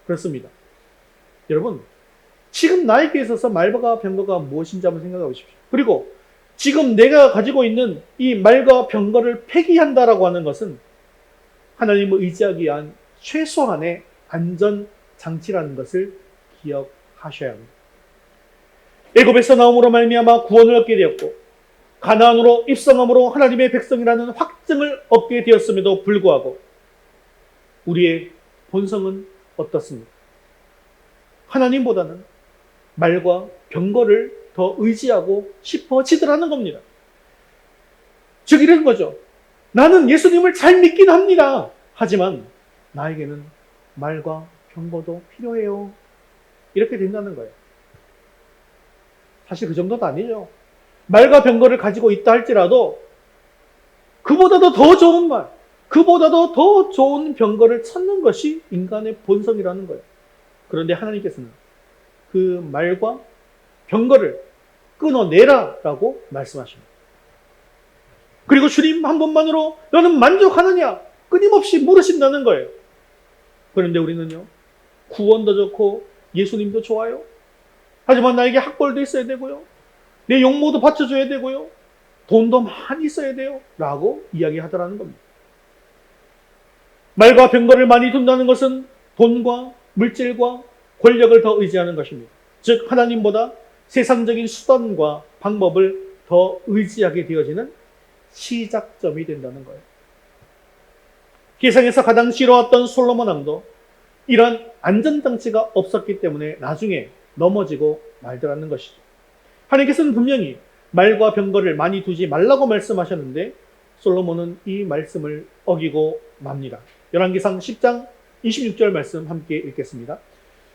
그렇습니다. 여러분, 지금 나에게 있어서 말과 병거가 무엇인지 한번 생각해 보십시오. 그리고 지금 내가 가지고 있는 이 말과 병거를 폐기한다라고 하는 것은 하나님을 의지하기 위한 최소한의 안전장치라는 것을 기억하셔야 합니다. 애굽에서 나옴으로 말미암아 구원을 얻게 되었고 가나안으로 입성함으로 하나님의 백성이라는 확증을 얻게 되었음에도 불구하고 우리의 본성은 어떻습니까? 하나님보다는 말과 병거를 더 의지하고 싶어지더라는 겁니다. 즉 이런 거죠. 나는 예수님을 잘 믿긴 합니다. 하지만 나에게는 말과 병거도 필요해요. 이렇게 된다는 거예요. 사실 그 정도도 아니죠. 말과 병거를 가지고 있다 할지라도 그보다도 더 좋은 말, 그보다도 더 좋은 병거를 찾는 것이 인간의 본성이라는 거예요. 그런데 하나님께서는 그 말과 병거를 끊어내라라고 말씀하십니다. 그리고 주님 한 번만으로 너는 만족하느냐? 끊임없이 물으신다는 거예요. 그런데 우리는요, 구원도 좋고 예수님도 좋아요. 하지만 나에게 학벌도 있어야 되고요. 내 용모도 받쳐줘야 되고요. 돈도 많이 있어야 돼요. 라고 이야기하더라는 겁니다. 말과 병거를 많이 둔다는 것은 돈과 물질과 권력을 더 의지하는 것입니다. 즉 하나님보다 세상적인 수단과 방법을 더 의지하게 되어지는 시작점이 된다는 거예요. 세상에서 가장 싫어했던 솔로몬 왕도 이런 안전장치가 없었기 때문에 나중에 넘어지고 말더라는 것이죠. 하나님께서는 분명히 말과 병거를 많이 두지 말라고 말씀하셨는데 솔로몬은 이 말씀을 어기고 맙니다. 열왕기상 10장 26절 말씀 함께 읽겠습니다.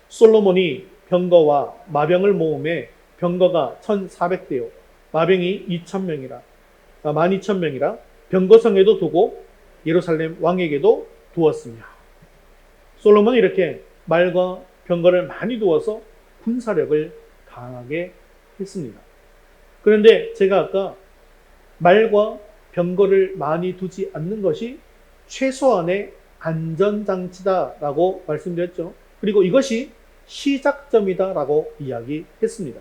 솔로몬이 병거와 마병을 모음에 병거가 1,400대요 마병이 12,000명이라 병거성에도 두고 예루살렘 왕에게도 두었으며. 솔로몬은 이렇게 말과 병거를 많이 두어서 군사력을 강하게 했습니다. 그런데 제가 아까 말과 병거를 많이 두지 않는 것이 최소한의 안전장치다라고 말씀드렸죠. 그리고 이것이 시작점이다라고 이야기했습니다.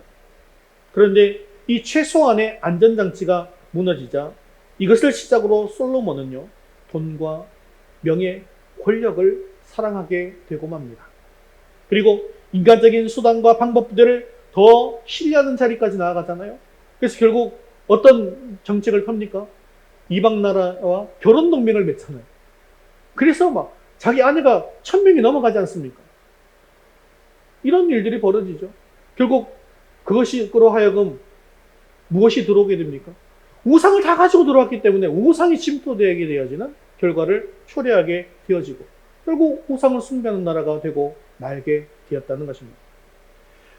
그런데 이 최소한의 안전장치가 무너지자 이것을 시작으로 솔로몬은요, 돈과 명예, 권력을 사랑하게 되고 맙니다. 그리고 인간적인 수단과 방법들을 더 신뢰하는 자리까지 나아가잖아요. 그래서 결국 어떤 정책을 펴니까 이방 나라와 결혼 동맹을 맺잖아요. 그래서 막 자기 아내가 1,000명이 넘어가지 않습니까? 이런 일들이 벌어지죠. 결국 그것으로 하여금 무엇이 들어오게 됩니까? 우상을 다 가지고 들어왔기 때문에 우상이 침투되게 되어지는 결과를 초래하게 되어지고 결국 우상을 숭배하는 나라가 되고 말게 되었다는 것입니다.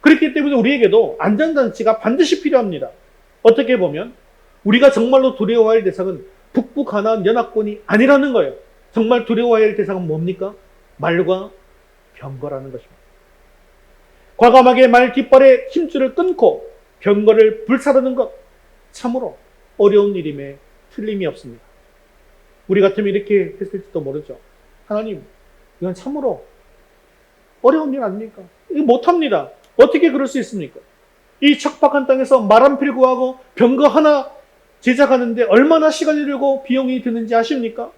그렇기 때문에 우리에게도 안전장치가 반드시 필요합니다. 어떻게 보면 우리가 정말로 두려워해야 할 대상은 북부 가나안 연합군이 아니라는 거예요. 정말 두려워해야 할 대상은 뭡니까? 말과 병거라는 것입니다. 과감하게 말 깃발의 힘줄을 끊고 병거를 불사르는 것, 참으로 어려운 일임에 틀림이 없습니다. 우리 같으면 이렇게 했을지도 모르죠. 하나님, 이건 참으로 어려운 일 아닙니까? 이거 못합니다. 어떻게 그럴 수 있습니까? 이 척박한 땅에서 말 한 필 구하고 병거 하나 제작하는데 얼마나 시간이 들고 비용이 드는지 아십니까?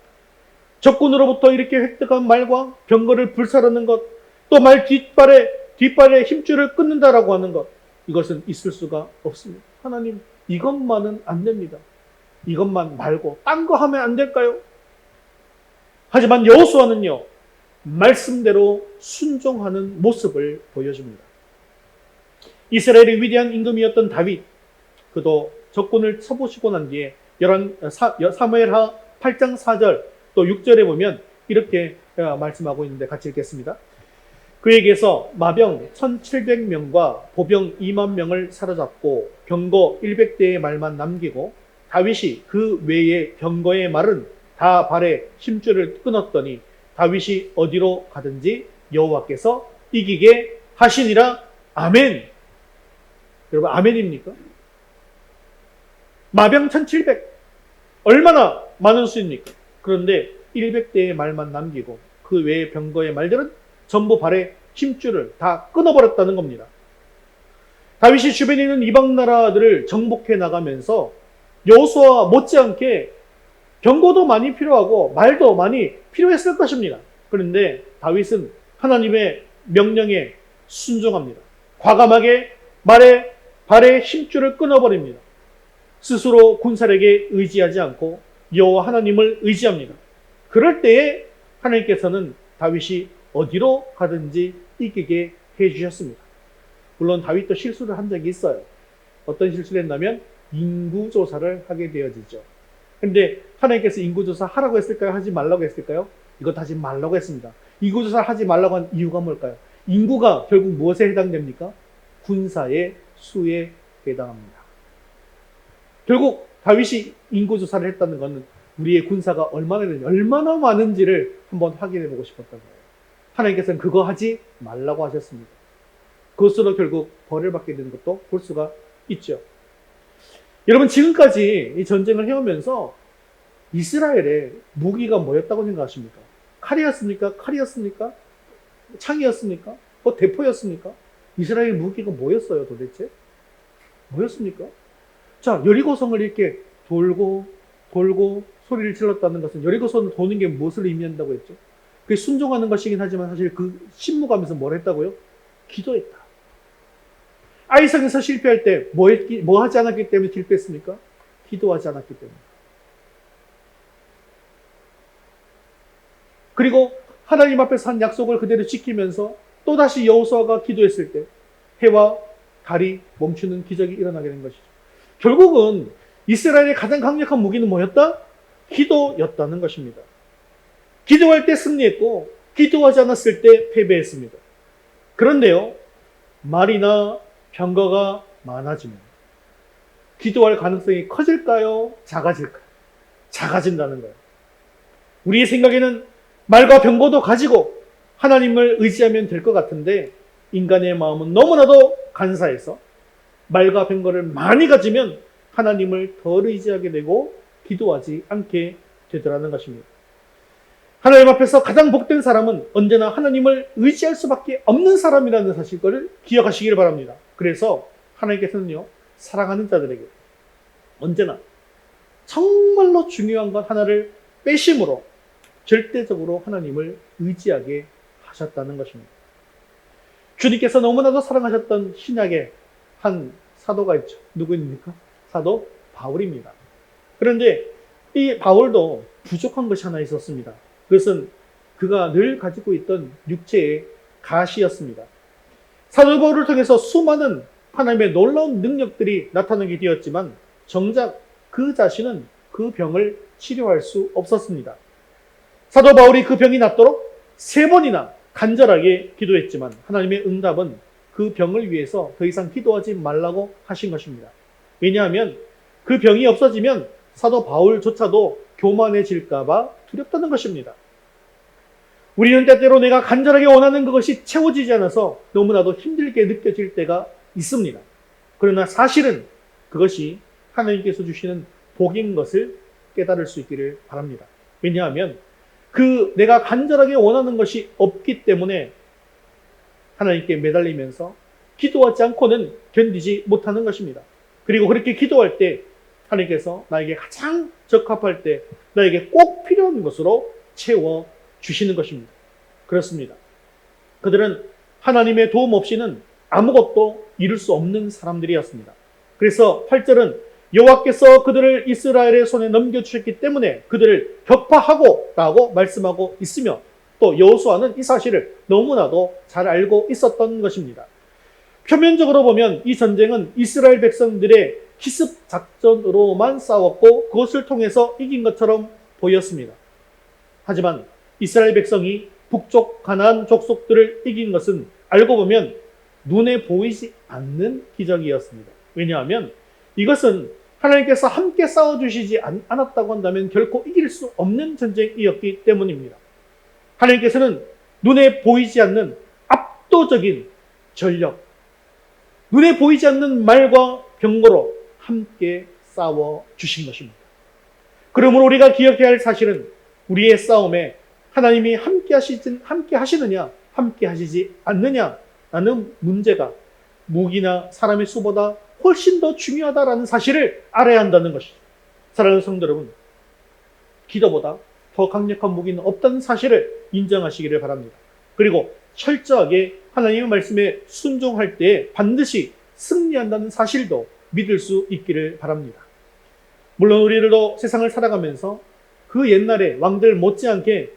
적군으로부터 이렇게 획득한 말과 병거를 불사르는 것, 또 말 뒷발에 힘줄을 끊는다라고 하는 것, 이것은 있을 수가 없습니다. 하나님, 이것만은 안 됩니다. 이것만 말고 딴 거 하면 안 될까요? 하지만 여호수아는요, 말씀대로 순종하는 모습을 보여줍니다. 이스라엘의 위대한 임금이었던 다윗, 그도 적군을 쳐부시고 난 뒤에 사무엘하 8장 4절 또 6절에 보면 이렇게 말씀하고 있는데 같이 읽겠습니다. 그에게서 마병 1,700명과 보병 2만 명을 사로잡고 병거 100대의 말만 남기고 다윗이 그 외의 병거의 말은 다 발에 힘줄을 끊었더니 다윗이 어디로 가든지 여호와께서 이기게 하시니라. 아멘. 여러분, 아멘입니까? 마병 1,700 얼마나 많은 수입니까? 그런데 100대의 말만 남기고 그 외의 병거의 말들은 전부 발에 힘줄을 다 끊어버렸다는 겁니다. 다윗이 주변에 있는 이방 나라들을 정복해 나가면서 여호수아와 못지않게 병거도 많이 필요하고 말도 많이 필요했을 것입니다. 그런데 다윗은 하나님의 명령에 순종합니다. 과감하게 발에 힘줄을 끊어버립니다. 스스로 군사력에 의지하지 않고 여호와 하나님을 의지합니다. 그럴 때에 하나님께서는 다윗이 어디로 가든지 이기게 해주셨습니다. 물론 다윗도 실수를 한 적이 있어요. 어떤 실수를 했냐면 인구조사를 하게 되어지죠. 근데 하나님께서 인구조사 하라고 했을까요? 하지 말라고 했을까요? 이것 하지 말라고 했습니다. 인구조사를 하지 말라고 한 이유가 뭘까요? 인구가 결국 무엇에 해당됩니까? 군사의 수에 해당합니다. 결국 다윗이 인구조사를 했다는 것은 우리의 군사가 얼마나 많은지를 한번 확인해 보고 싶었던 거예요. 하나님께서는 그거 하지 말라고 하셨습니다. 그것으로 결국 벌을 받게 되는 것도 볼 수가 있죠. 여러분, 지금까지 이 전쟁을 해오면서 이스라엘의 무기가 뭐였다고 생각하십니까? 칼이었습니까? 칼이었습니까? 창이었습니까? 대포였습니까? 이스라엘 무기가 뭐였어요, 도대체? 뭐였습니까? 자, 여리고성을 이렇게 돌고 소리를 질렀다는 것은, 여리고성을 도는 게 무엇을 의미한다고 했죠? 그게 순종하는 것이긴 하지만 사실 그 신무가면서 뭘 했다고요? 기도했다. 아이성에서 실패할 때 뭐 하지 않았기 때문에 실패했습니까? 기도하지 않았기 때문에. 그리고 하나님 앞에서 한 약속을 그대로 지키면서 또다시 여호수아가 기도했을 때 해와 달이 멈추는 기적이 일어나게 된 것이죠. 결국은 이스라엘의 가장 강력한 무기는 뭐였다? 기도였다는 것입니다. 기도할 때 승리했고 기도하지 않았을 때 패배했습니다. 그런데요, 말이나 병거가 많아지면 기도할 가능성이 커질까요? 작아질까요? 작아진다는 거예요. 우리의 생각에는 말과 병거도 가지고 하나님을 의지하면 될 것 같은데, 인간의 마음은 너무나도 간사해서 말과 병거를 많이 가지면 하나님을 덜 의지하게 되고 기도하지 않게 되더라는 것입니다. 하나님 앞에서 가장 복된 사람은 언제나 하나님을 의지할 수밖에 없는 사람이라는 사실을 기억하시길 바랍니다. 그래서 하나님께서는요, 사랑하는 자들에게 언제나 정말로 중요한 것 하나를 빼심으로 절대적으로 하나님을 의지하게 하셨다는 것입니다. 주님께서 너무나도 사랑하셨던 신약의 한 사도가 있죠. 누구입니까? 사도 바울입니다. 그런데 이 바울도 부족한 것이 하나 있었습니다. 그것은 그가 늘 가지고 있던 육체의 가시였습니다. 사도 바울을 통해서 수많은 하나님의 놀라운 능력들이 나타나게 되었지만 정작 그 자신은 그 병을 치료할 수 없었습니다. 사도 바울이 그 병이 낫도록 3번이나 간절하게 기도했지만 하나님의 응답은 그 병을 위해서 더 이상 기도하지 말라고 하신 것입니다. 왜냐하면 그 병이 없어지면 사도 바울조차도 교만해질까봐 두렵다는 것입니다. 우리는 때때로 내가 간절하게 원하는 그것이 채워지지 않아서 너무나도 힘들게 느껴질 때가 있습니다. 그러나 사실은 그것이 하나님께서 주시는 복인 것을 깨달을 수 있기를 바랍니다. 왜냐하면 그 내가 간절하게 원하는 것이 없기 때문에 하나님께 매달리면서 기도하지 않고는 견디지 못하는 것입니다. 그리고 그렇게 기도할 때 하나님께서 나에게 가장 적합할 때 나에게 꼭 필요한 것으로 채워 주시는 것입니다. 그렇습니다. 그들은 하나님의 도움 없이는 아무것도 이룰 수 없는 사람들이었습니다. 그래서 8절은 여호와께서 그들을 이스라엘의 손에 넘겨주셨기 때문에 그들을 격파하고 라고 말씀하고 있으며, 또 여호수아는 이 사실을 너무나도 잘 알고 있었던 것입니다. 표면적으로 보면 이 전쟁은 이스라엘 백성들의 기습 작전으로만 싸웠고 그것을 통해서 이긴 것처럼 보였습니다. 하지만 이스라엘 백성이 북쪽 가나안 족속들을 이긴 것은 알고 보면 눈에 보이지 않는 기적이었습니다. 왜냐하면 이것은 하나님께서 함께 싸워주시지 않았다고 한다면 결코 이길 수 없는 전쟁이었기 때문입니다. 하나님께서는 눈에 보이지 않는 압도적인 전력, 눈에 보이지 않는 말과 병거로 함께 싸워주신 것입니다. 그러므로 우리가 기억해야 할 사실은 우리의 싸움에 하나님이 함께 하시느냐, 함께 하시지 않느냐라는 문제가 무기나 사람의 수보다 훨씬 더 중요하다라는 사실을 알아야 한다는 것이죠. 사랑하는 성도 여러분, 기도보다 더 강력한 무기는 없다는 사실을 인정하시기를 바랍니다. 그리고 철저하게 하나님의 말씀에 순종할 때 반드시 승리한다는 사실도 믿을 수 있기를 바랍니다. 물론 우리들도 세상을 살아가면서 그 옛날에 왕들 못지않게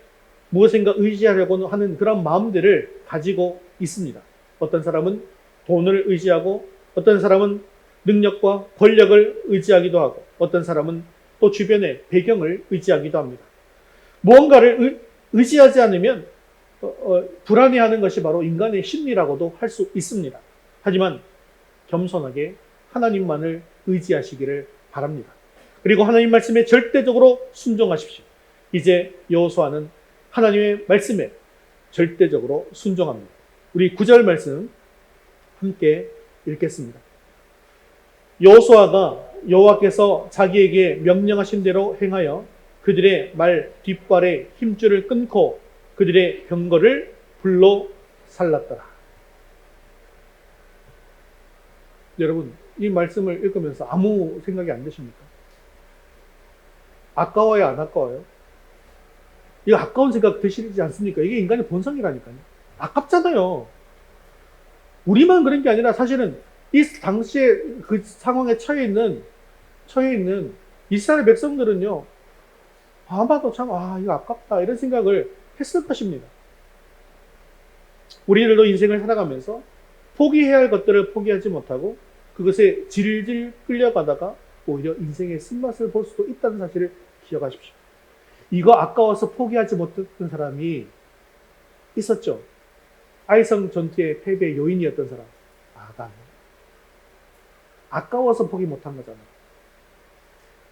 무엇인가 의지하려고 하는 그런 마음들을 가지고 있습니다. 어떤 사람은 돈을 의지하고, 어떤 사람은 능력과 권력을 의지하기도 하고 어떤 사람은 또 주변의 배경을 의지하기도 합니다. 무언가를 의지하지 않으면 불안해하는 것이 바로 인간의 심리라고도 할 수 있습니다. 하지만 겸손하게 하나님만을 의지하시기를 바랍니다. 그리고 하나님 말씀에 절대적으로 순종하십시오. 이제 여호수아는 하나님의 말씀에 절대적으로 순종합니다. 우리 9절 말씀 함께 읽겠습니다. 여호수아가 여호와께서 자기에게 명령하신 대로 행하여 그들의 말 뒷발에 힘줄을 끊고 그들의 병거를 불로 살랐더라. 여러분, 이 말씀을 읽으면서 아무 생각이 안 드십니까? 아까워요, 안 아까워요? 이거 아까운 생각 드시지 않습니까? 이게 인간의 본성이라니까요. 아깝잖아요. 우리만 그런 게 아니라 사실은 이 당시에 그 상황에 처해 있는 이스라엘 백성들은요, 아마도 참, 이거 아깝다, 이런 생각을 했을 것입니다. 우리들도 인생을 살아가면서 포기해야 할 것들을 포기하지 못하고 그것에 질질 끌려가다가 오히려 인생의 쓴맛을 볼 수도 있다는 사실을 기억하십시오. 이거 아까워서 포기하지 못했던 사람이 있었죠. 아이성 전투의 패배의 요인이었던 사람. 아간. 아까워서 포기 못한 거잖아요.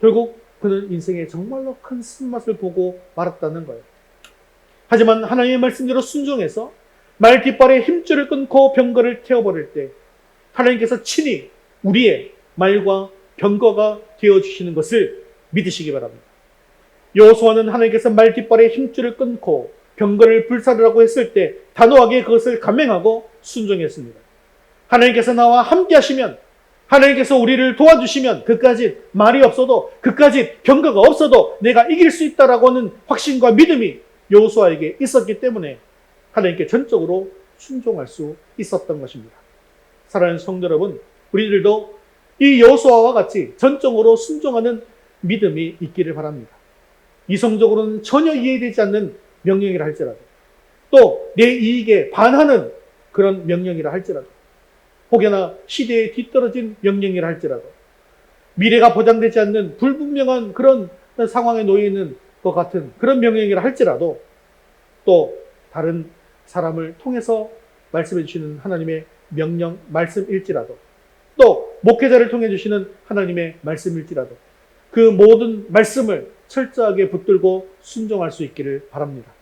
결국 그는 인생에 정말로 큰 쓴맛을 보고 말았다는 거예요. 하지만 하나님의 말씀대로 순종해서 말 뒷발에 힘줄을 끊고 병거를 태워버릴 때 하나님께서 친히 우리의 말과 병거가 되어주시는 것을 믿으시기 바랍니다. 여호수아는 하나님께서 말 뒷발에 힘줄을 끊고 병거를 불사르라고 했을 때 단호하게 그것을 감행하고 순종했습니다. 하나님께서 나와 함께 하시면, 하나님께서 우리를 도와주시면 그까지 말이 없어도, 그까지 병거가 없어도 내가 이길 수 있다라고 하는 확신과 믿음이 여호수아에게 있었기 때문에 하나님께 전적으로 순종할 수 있었던 것입니다. 사랑하는 성도 여러분, 우리들도 이 여호수아와 같이 전적으로 순종하는 믿음이 있기를 바랍니다. 이성적으로는 전혀 이해되지 않는 명령이라 할지라도, 또 내 이익에 반하는 그런 명령이라 할지라도, 혹여나 시대에 뒤떨어진 명령이라 할지라도, 미래가 보장되지 않는 불분명한 그런 상황에 놓여 있는 것 같은 그런 명령이라 할지라도, 또 다른 사람을 통해서 말씀해 주시는 하나님의 명령, 말씀일지라도, 또 목회자를 통해 주시는 하나님의 말씀일지라도 그 모든 말씀을 철저하게 붙들고 순종할 수 있기를 바랍니다.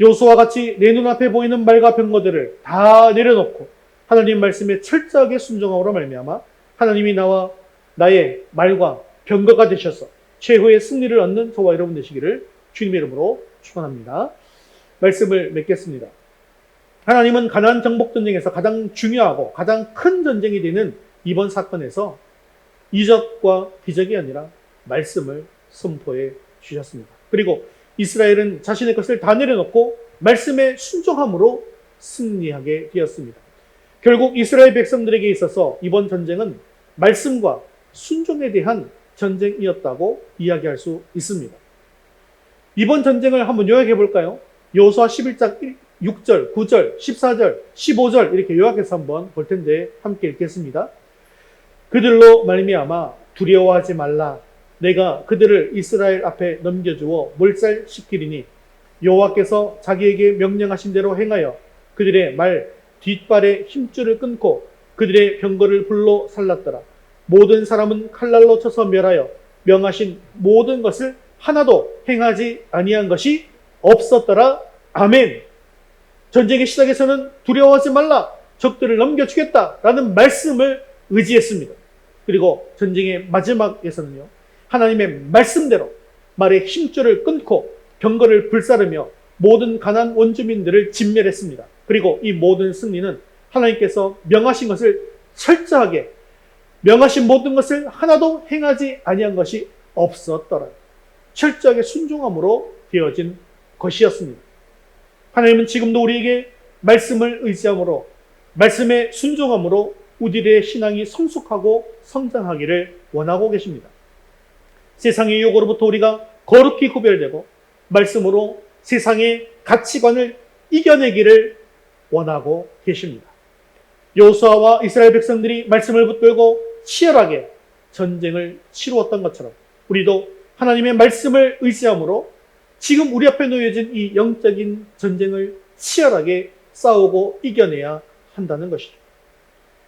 여호수아와 같이 내 눈앞에 보이는 말과 병거들을 다 내려놓고 하나님 말씀에 철저하게 순종함으로 말미암아 하나님이 나와 나의 말과 병거가 되셔서 최후의 승리를 얻는 저와 여러분 되시기를 주님의 이름으로 축원합니다. 말씀을 맺겠습니다. 하나님은 가나안 정복 전쟁에서 가장 중요하고 가장 큰 전쟁이 되는 이번 사건에서 이적과 기적이 아니라 말씀을 선포해 주셨습니다. 그리고 이스라엘은 자신의 것을 다 내려놓고 말씀에 순종함으로 승리하게 되었습니다. 결국 이스라엘 백성들에게 있어서 이번 전쟁은 말씀과 순종에 대한 전쟁이었다고 이야기할 수 있습니다. 이번 전쟁을 한번 요약해 볼까요? 여호수아 11장 6절, 9절, 14절, 15절 이렇게 요약해서 한번 볼 텐데 함께 읽겠습니다. 그들로 말미암아 두려워하지 말라. 내가 그들을 이스라엘 앞에 넘겨주어 몰살시키리니 여호와께서 자기에게 명령하신 대로 행하여 그들의 말 뒷발에 힘줄을 끊고 그들의 병거를 불로 살랐더라. 모든 사람은 칼날로 쳐서 멸하여 명하신 모든 것을 하나도 행하지 아니한 것이 없었더라. 아멘. 전쟁의 시작에서는 두려워하지 말라. 적들을 넘겨주겠다라는 말씀을 의지했습니다. 그리고 전쟁의 마지막에서는요, 하나님의 말씀대로 말의 힘줄을 끊고 병거를 불사르며 모든 가나안 원주민들을 진멸했습니다. 그리고 이 모든 승리는 하나님께서 명하신 것을 철저하게, 명하신 모든 것을 하나도 행하지 아니한 것이 없었더라. 철저하게 순종함으로 되어진 것이었습니다. 하나님은 지금도 우리에게 말씀을 의지함으로, 말씀에 순종함으로 우리의 신앙이 성숙하고 성장하기를 원하고 계십니다. 세상의 유혹으로부터 우리가 거룩히 구별되고 말씀으로 세상의 가치관을 이겨내기를 원하고 계십니다. 여호수아와 이스라엘 백성들이 말씀을 붙들고 치열하게 전쟁을 치루었던 것처럼 우리도 하나님의 말씀을 의지함으로 지금 우리 앞에 놓여진 이 영적인 전쟁을 치열하게 싸우고 이겨내야 한다는 것이죠.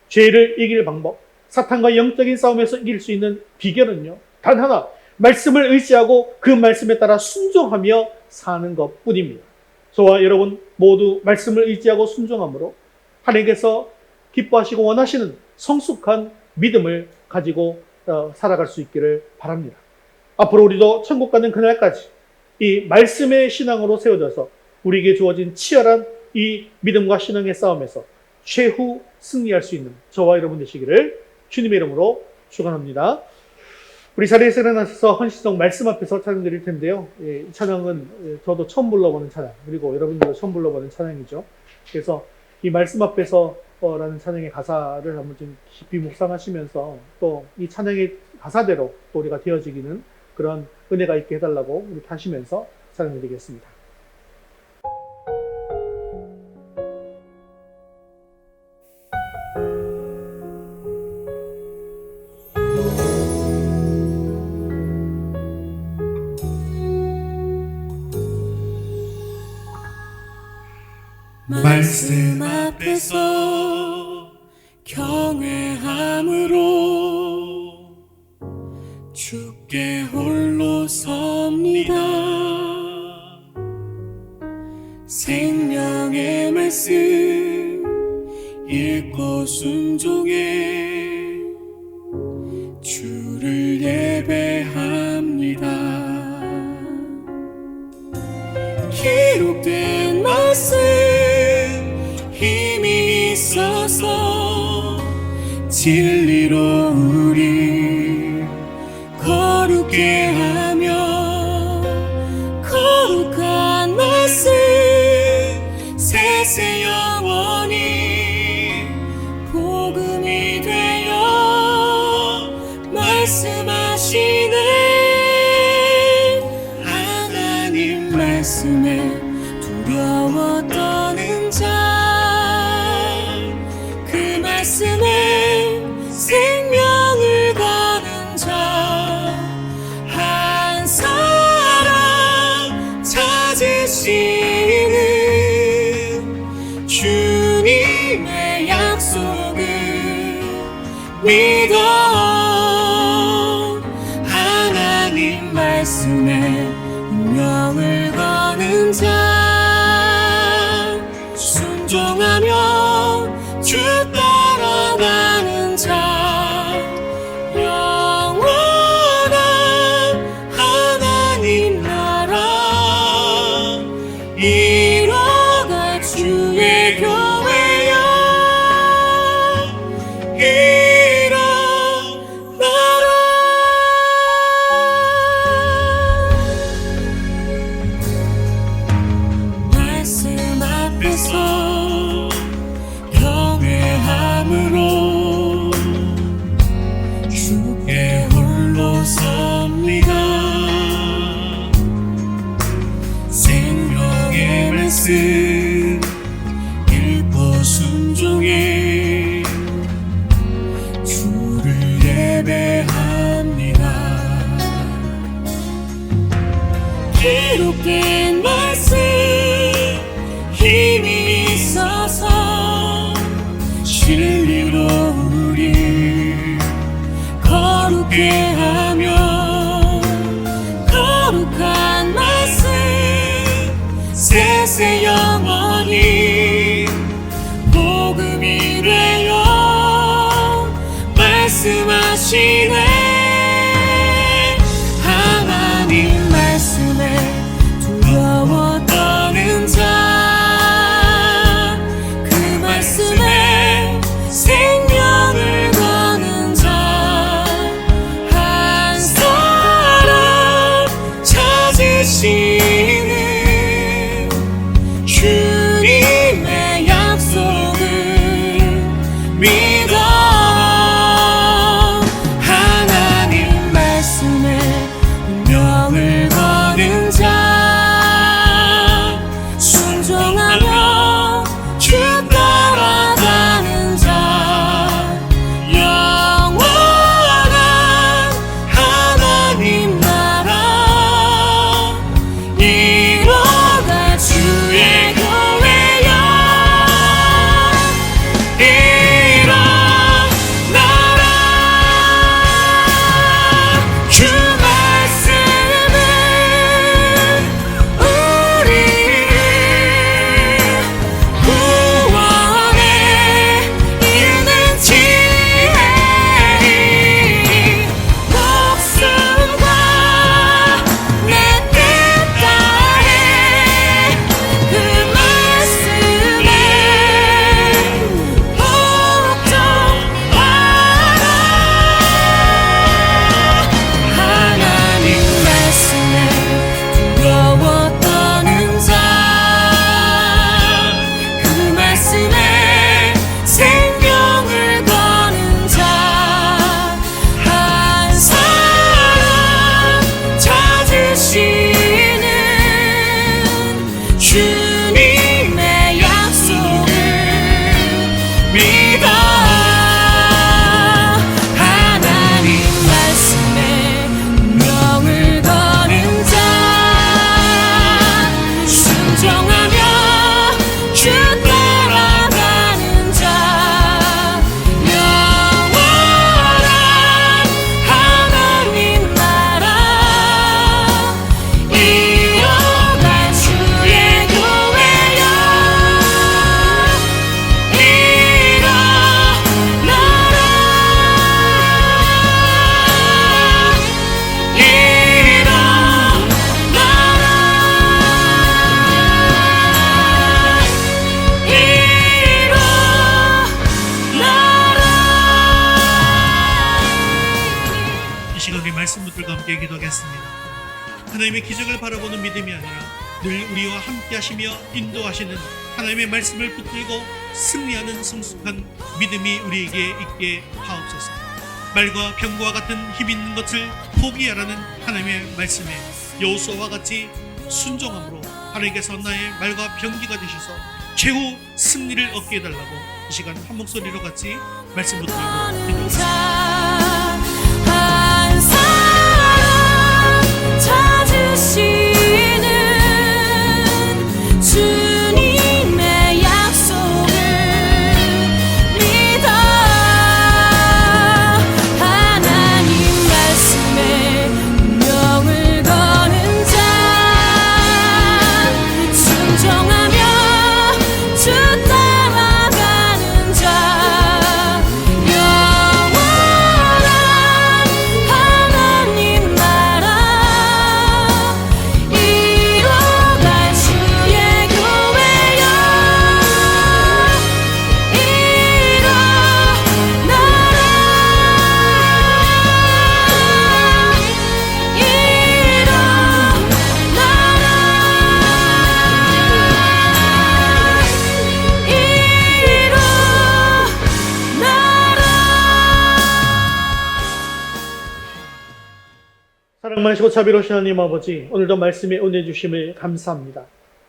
죄를 이길 방법, 사탄과 영적인 싸움에서 이길 수 있는 비결은요, 단 하나, 말씀을 의지하고 그 말씀에 따라 순종하며 사는 것뿐입니다. 저와 여러분 모두 말씀을 의지하고 순종함으로 하나님께서 기뻐하시고 원하시는 성숙한 믿음을 가지고 살아갈 수 있기를 바랍니다. 앞으로 우리도 천국 가는 그날까지 이 말씀의 신앙으로 세워져서 우리에게 주어진 치열한 이 믿음과 신앙의 싸움에서 최후 승리할 수 있는 저와 여러분 되시기를 주님의 이름으로 축원합니다. 우리 자리에서 일어나셔서 헌신성 말씀 앞에서 찬양 드릴 텐데요. 이 찬양은 저도 처음 불러보는 찬양, 그리고 여러분들도 처음 불러보는 찬양이죠. 그래서 이 말씀 앞에서 라는 찬양의 가사를 한번 좀 깊이 묵상하시면서 또 이 찬양의 가사대로 또 우리가 되어지기는 그런 은혜가 있게 해달라고 이렇게 하시면서 찬양 드리겠습니다. 말씀 앞에서 경외함으로 주께 홀로 섭니다. 생명의 말씀 읽고 순종해 주를 예배합니다. 기록된 말씀 힘이 있어서 진리로 우리 거룩게 하며 거룩한 말씀 세세 영원히 복음이 되어 말씀하시네. 하나님 말씀에 두려워 떠는 자 그 말씀에 생명을 거는 자 한 사람 찾으시는 주님의 약속을 믿어. 하나님 말씀에 운명을 거는 자 순종하며 주 따라가는 자 영원한 하나님 나라 이뤄갈 주의 교회여 일어나라. 말씀 앞에서 경외함으로 주께 홀로 섭니다. 생명의 말씀 읽고 순종해 주를 예배합니다. 기록된 말씀 힘이 있어서 진리로 우리 거룩게 하며 거룩한 말씀 세세 영원히 복음이 되어 말씀하시네. 하나님 말씀에 두려워 떠는 자 그 말씀에 생명을 거는 자 한 사람 찾으시는 주님의 이뤄갈 주의 교회여 일어나라 주 말씀은 우리를 구원에 이르는 지혜이 목숨과 내 뜻 다해 그 말씀에 복종하라 하나님 말씀에 두려워 떠는 자 그 말씀에 생명을 거는 자 한 사람 찾으시는 주님의 약속을 믿어 하나님 말씀에 명을 거는 자 순종하며 주 따라가는 자 영원한 하나님 나라 이어갈 주의 교회여 이 시간 우리 말씀 붙들과 함께 기도하겠습니다. 하나님의 기적을 바라보는 믿음이 아니라 늘 우리와 함께 하시며 인도하시는 하나님의 말씀을 붙들고 승리하는 성숙한 믿음이 우리에게 있게 하옵소서. 말과 병과 같은 힘 있는 것을 포기하라는 하나님의 말씀에 여호수아와 같이 순종함으로 하나님께서 나의 말과 병기가 되셔서 최후 승리를 얻게 해달라고 이 시간 한 목소리로 같이 말씀 붙들고 기도하겠습니다. 한 사람 찾으시는 주님의 약속을 믿어 하나님 말씀에 명을 거는 자 순종하며 주 따라가는 자 영원한 하나님 나라 이뤄갈 주의 교회여 사랑 많으시고 자비로우신 하나님 아버지, 오늘도 말씀에 은혜 주심을 감사합니다.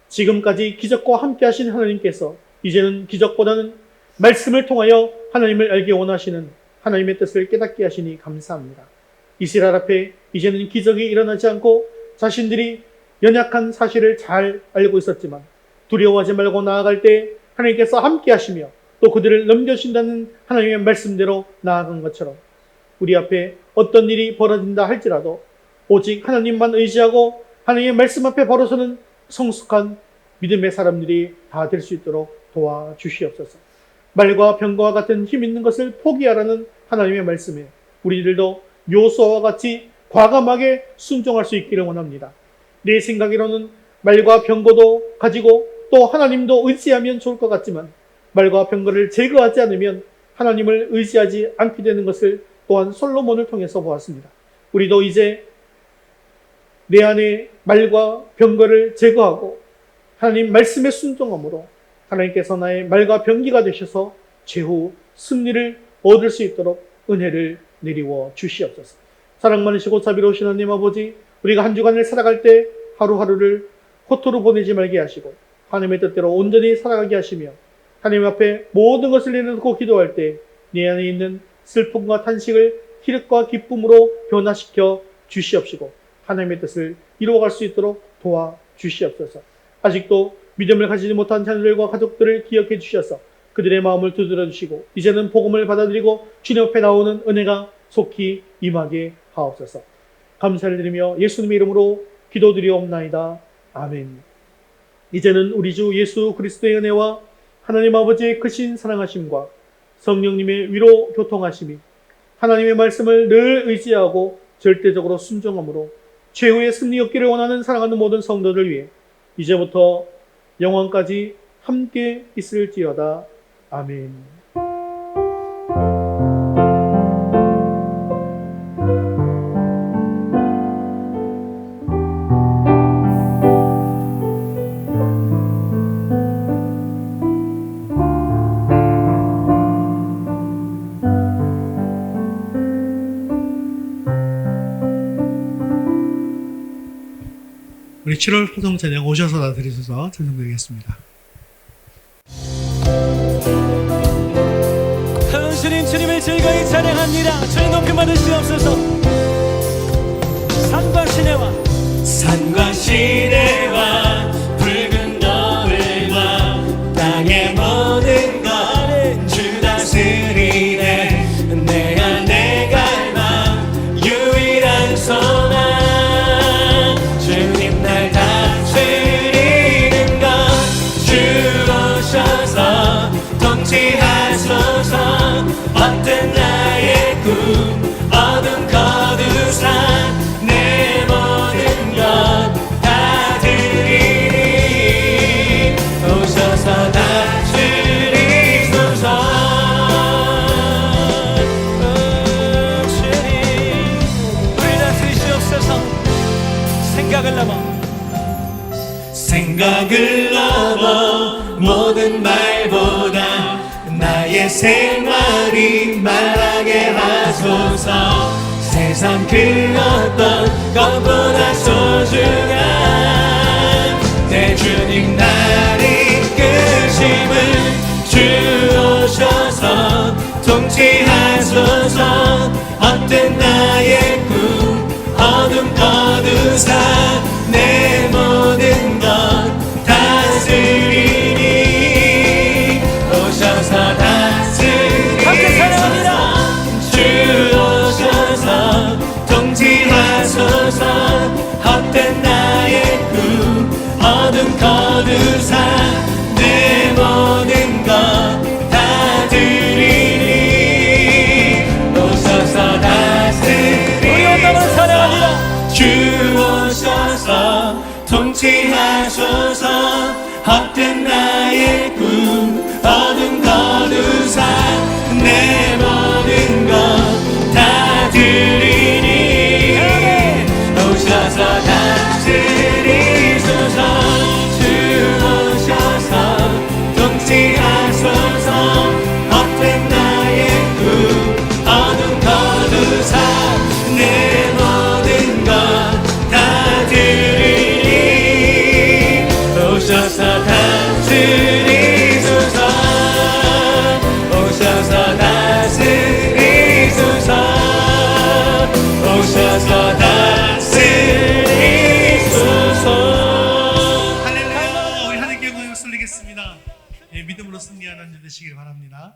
지금까지 기적과 함께 하신 하나님께서 이제는 기적보다는 말씀을 통하여 하나님을 알기 원하시는 하나님의 뜻을 깨닫게 하시니 감사합니다. 이스라엘 앞에 이제는 기적이 일어나지 않고 자신들이 연약한 사실을 잘 알고 있었지만 두려워하지 말고 나아갈 때 하나님께서 함께 하시며 또 그들을 넘겨주신다는 하나님의 말씀대로 나아간 것처럼 우리 앞에 어떤 일이 벌어진다 할지라도 오직 하나님만 의지하고 하나님의 말씀 앞에 바로 서는 성숙한 믿음의 사람들이 다 될 수 있도록 도와주시옵소서. 말과 병과 같은 힘 있는 것을 포기하라는 하나님의 말씀에 우리들도 요수아와 같이 과감하게 순종할 수 있기를 원합니다. 내 생각으로는 말과 병거도 가지고 또 하나님도 의지하면 좋을 것 같지만 말과 병거를 제거하지 않으면 하나님을 의지하지 않게 되는 것을 또한 솔로몬을 통해서 보았습니다. 우리도 이제 내 안에 말과 병거를 제거하고 하나님 말씀에 순종함으로 하나님께서 나의 말과 병기가 되셔서 최후 승리를 얻을 수 있도록 은혜를 내리워 주시옵소서. 사랑 많으시고 자비로우신 하나님 아버지, 우리가 한 주간을 살아갈 때 하루하루를 호토로 보내지 말게 하시고 하나님의 뜻대로 온전히 살아가게 하시며 하나님 앞에 모든 것을 내려놓고 기도할 때 내 안에 있는 슬픔과 탄식을 희력과 기쁨으로 변화시켜 주시옵시고 하나님의 뜻을 이루어갈 수 있도록 도와 주시옵소서. 아직도 믿음을 가지지 못한 자녀들과 가족들을 기억해 주셔서 그들의 마음을 두드려 주시고 이제는 복음을 받아들이고 주님 앞에 나오는 은혜가 속히 임하게 하옵소서. 감사를 드리며 예수님의 이름으로 기도드리옵나이다. 아멘. 이제는 우리 주 예수 그리스도의 은혜와 하나님 아버지의 크신 사랑하심과 성령님의 위로 교통하심이 하나님의 말씀을 늘 의지하고 절대적으로 순종함으로 최후의 승리 얻기를 원하는 사랑하는 모든 성도들 위해 이제부터 영원까지 함께 있을지어다. 아멘. 우리 7월 포동 찬양 오셔서 다 드리셔서 찬송드리겠습니다. 주님 주님을 즐거이 찬양합니다. 주님 높임 받으시옵소서. 산과 시내와 붉은 너울과 땅의 모든 것 주 다스리네. 내 안에 갈망 유일한 소망 주님 날 다스리는 것 주 오셔서 통치하소서. 헛된 나의 꿈 어둠 거두사 내 모든 것 다 드리니 오셔서 다스리소서. 주님 우리 다스리시옵소서. 생각을 넘어 모든 말보다 나의 생활이 말하게 하소서. 세상 그 어떤 것보다 소중한 내 주님 날 이끄심을 주 오셔서 통치하소서. 헛된 나의 꿈 어둠 거두사 내 모든 것 다스리니 오셔서 다스리소서. 주 오셔서 통치하소서. 헛된 나의 꿈 어둠 거두사 내 모든 것 다 드리니 오셔서 다스리소서. 우리 온몸을 사랑합니다. 주 오셔서 통치하소서. 헛된 나의 꿈 어둠 거두사 내 모든 것 다 드리니 오셔서 다스리소서. 주 오셔서 통치하소서. 헛된 나의 꿈 어둠 거두사 내 모든 것 다 드리니 오셔서 다스리소서. 오셔서 다스리소서. 오셔서 다스리소서. 할렐루야. 우리 하나님께 영광을 돌리겠습니다. 믿음으로 승리하는 주 되시길 바랍니다.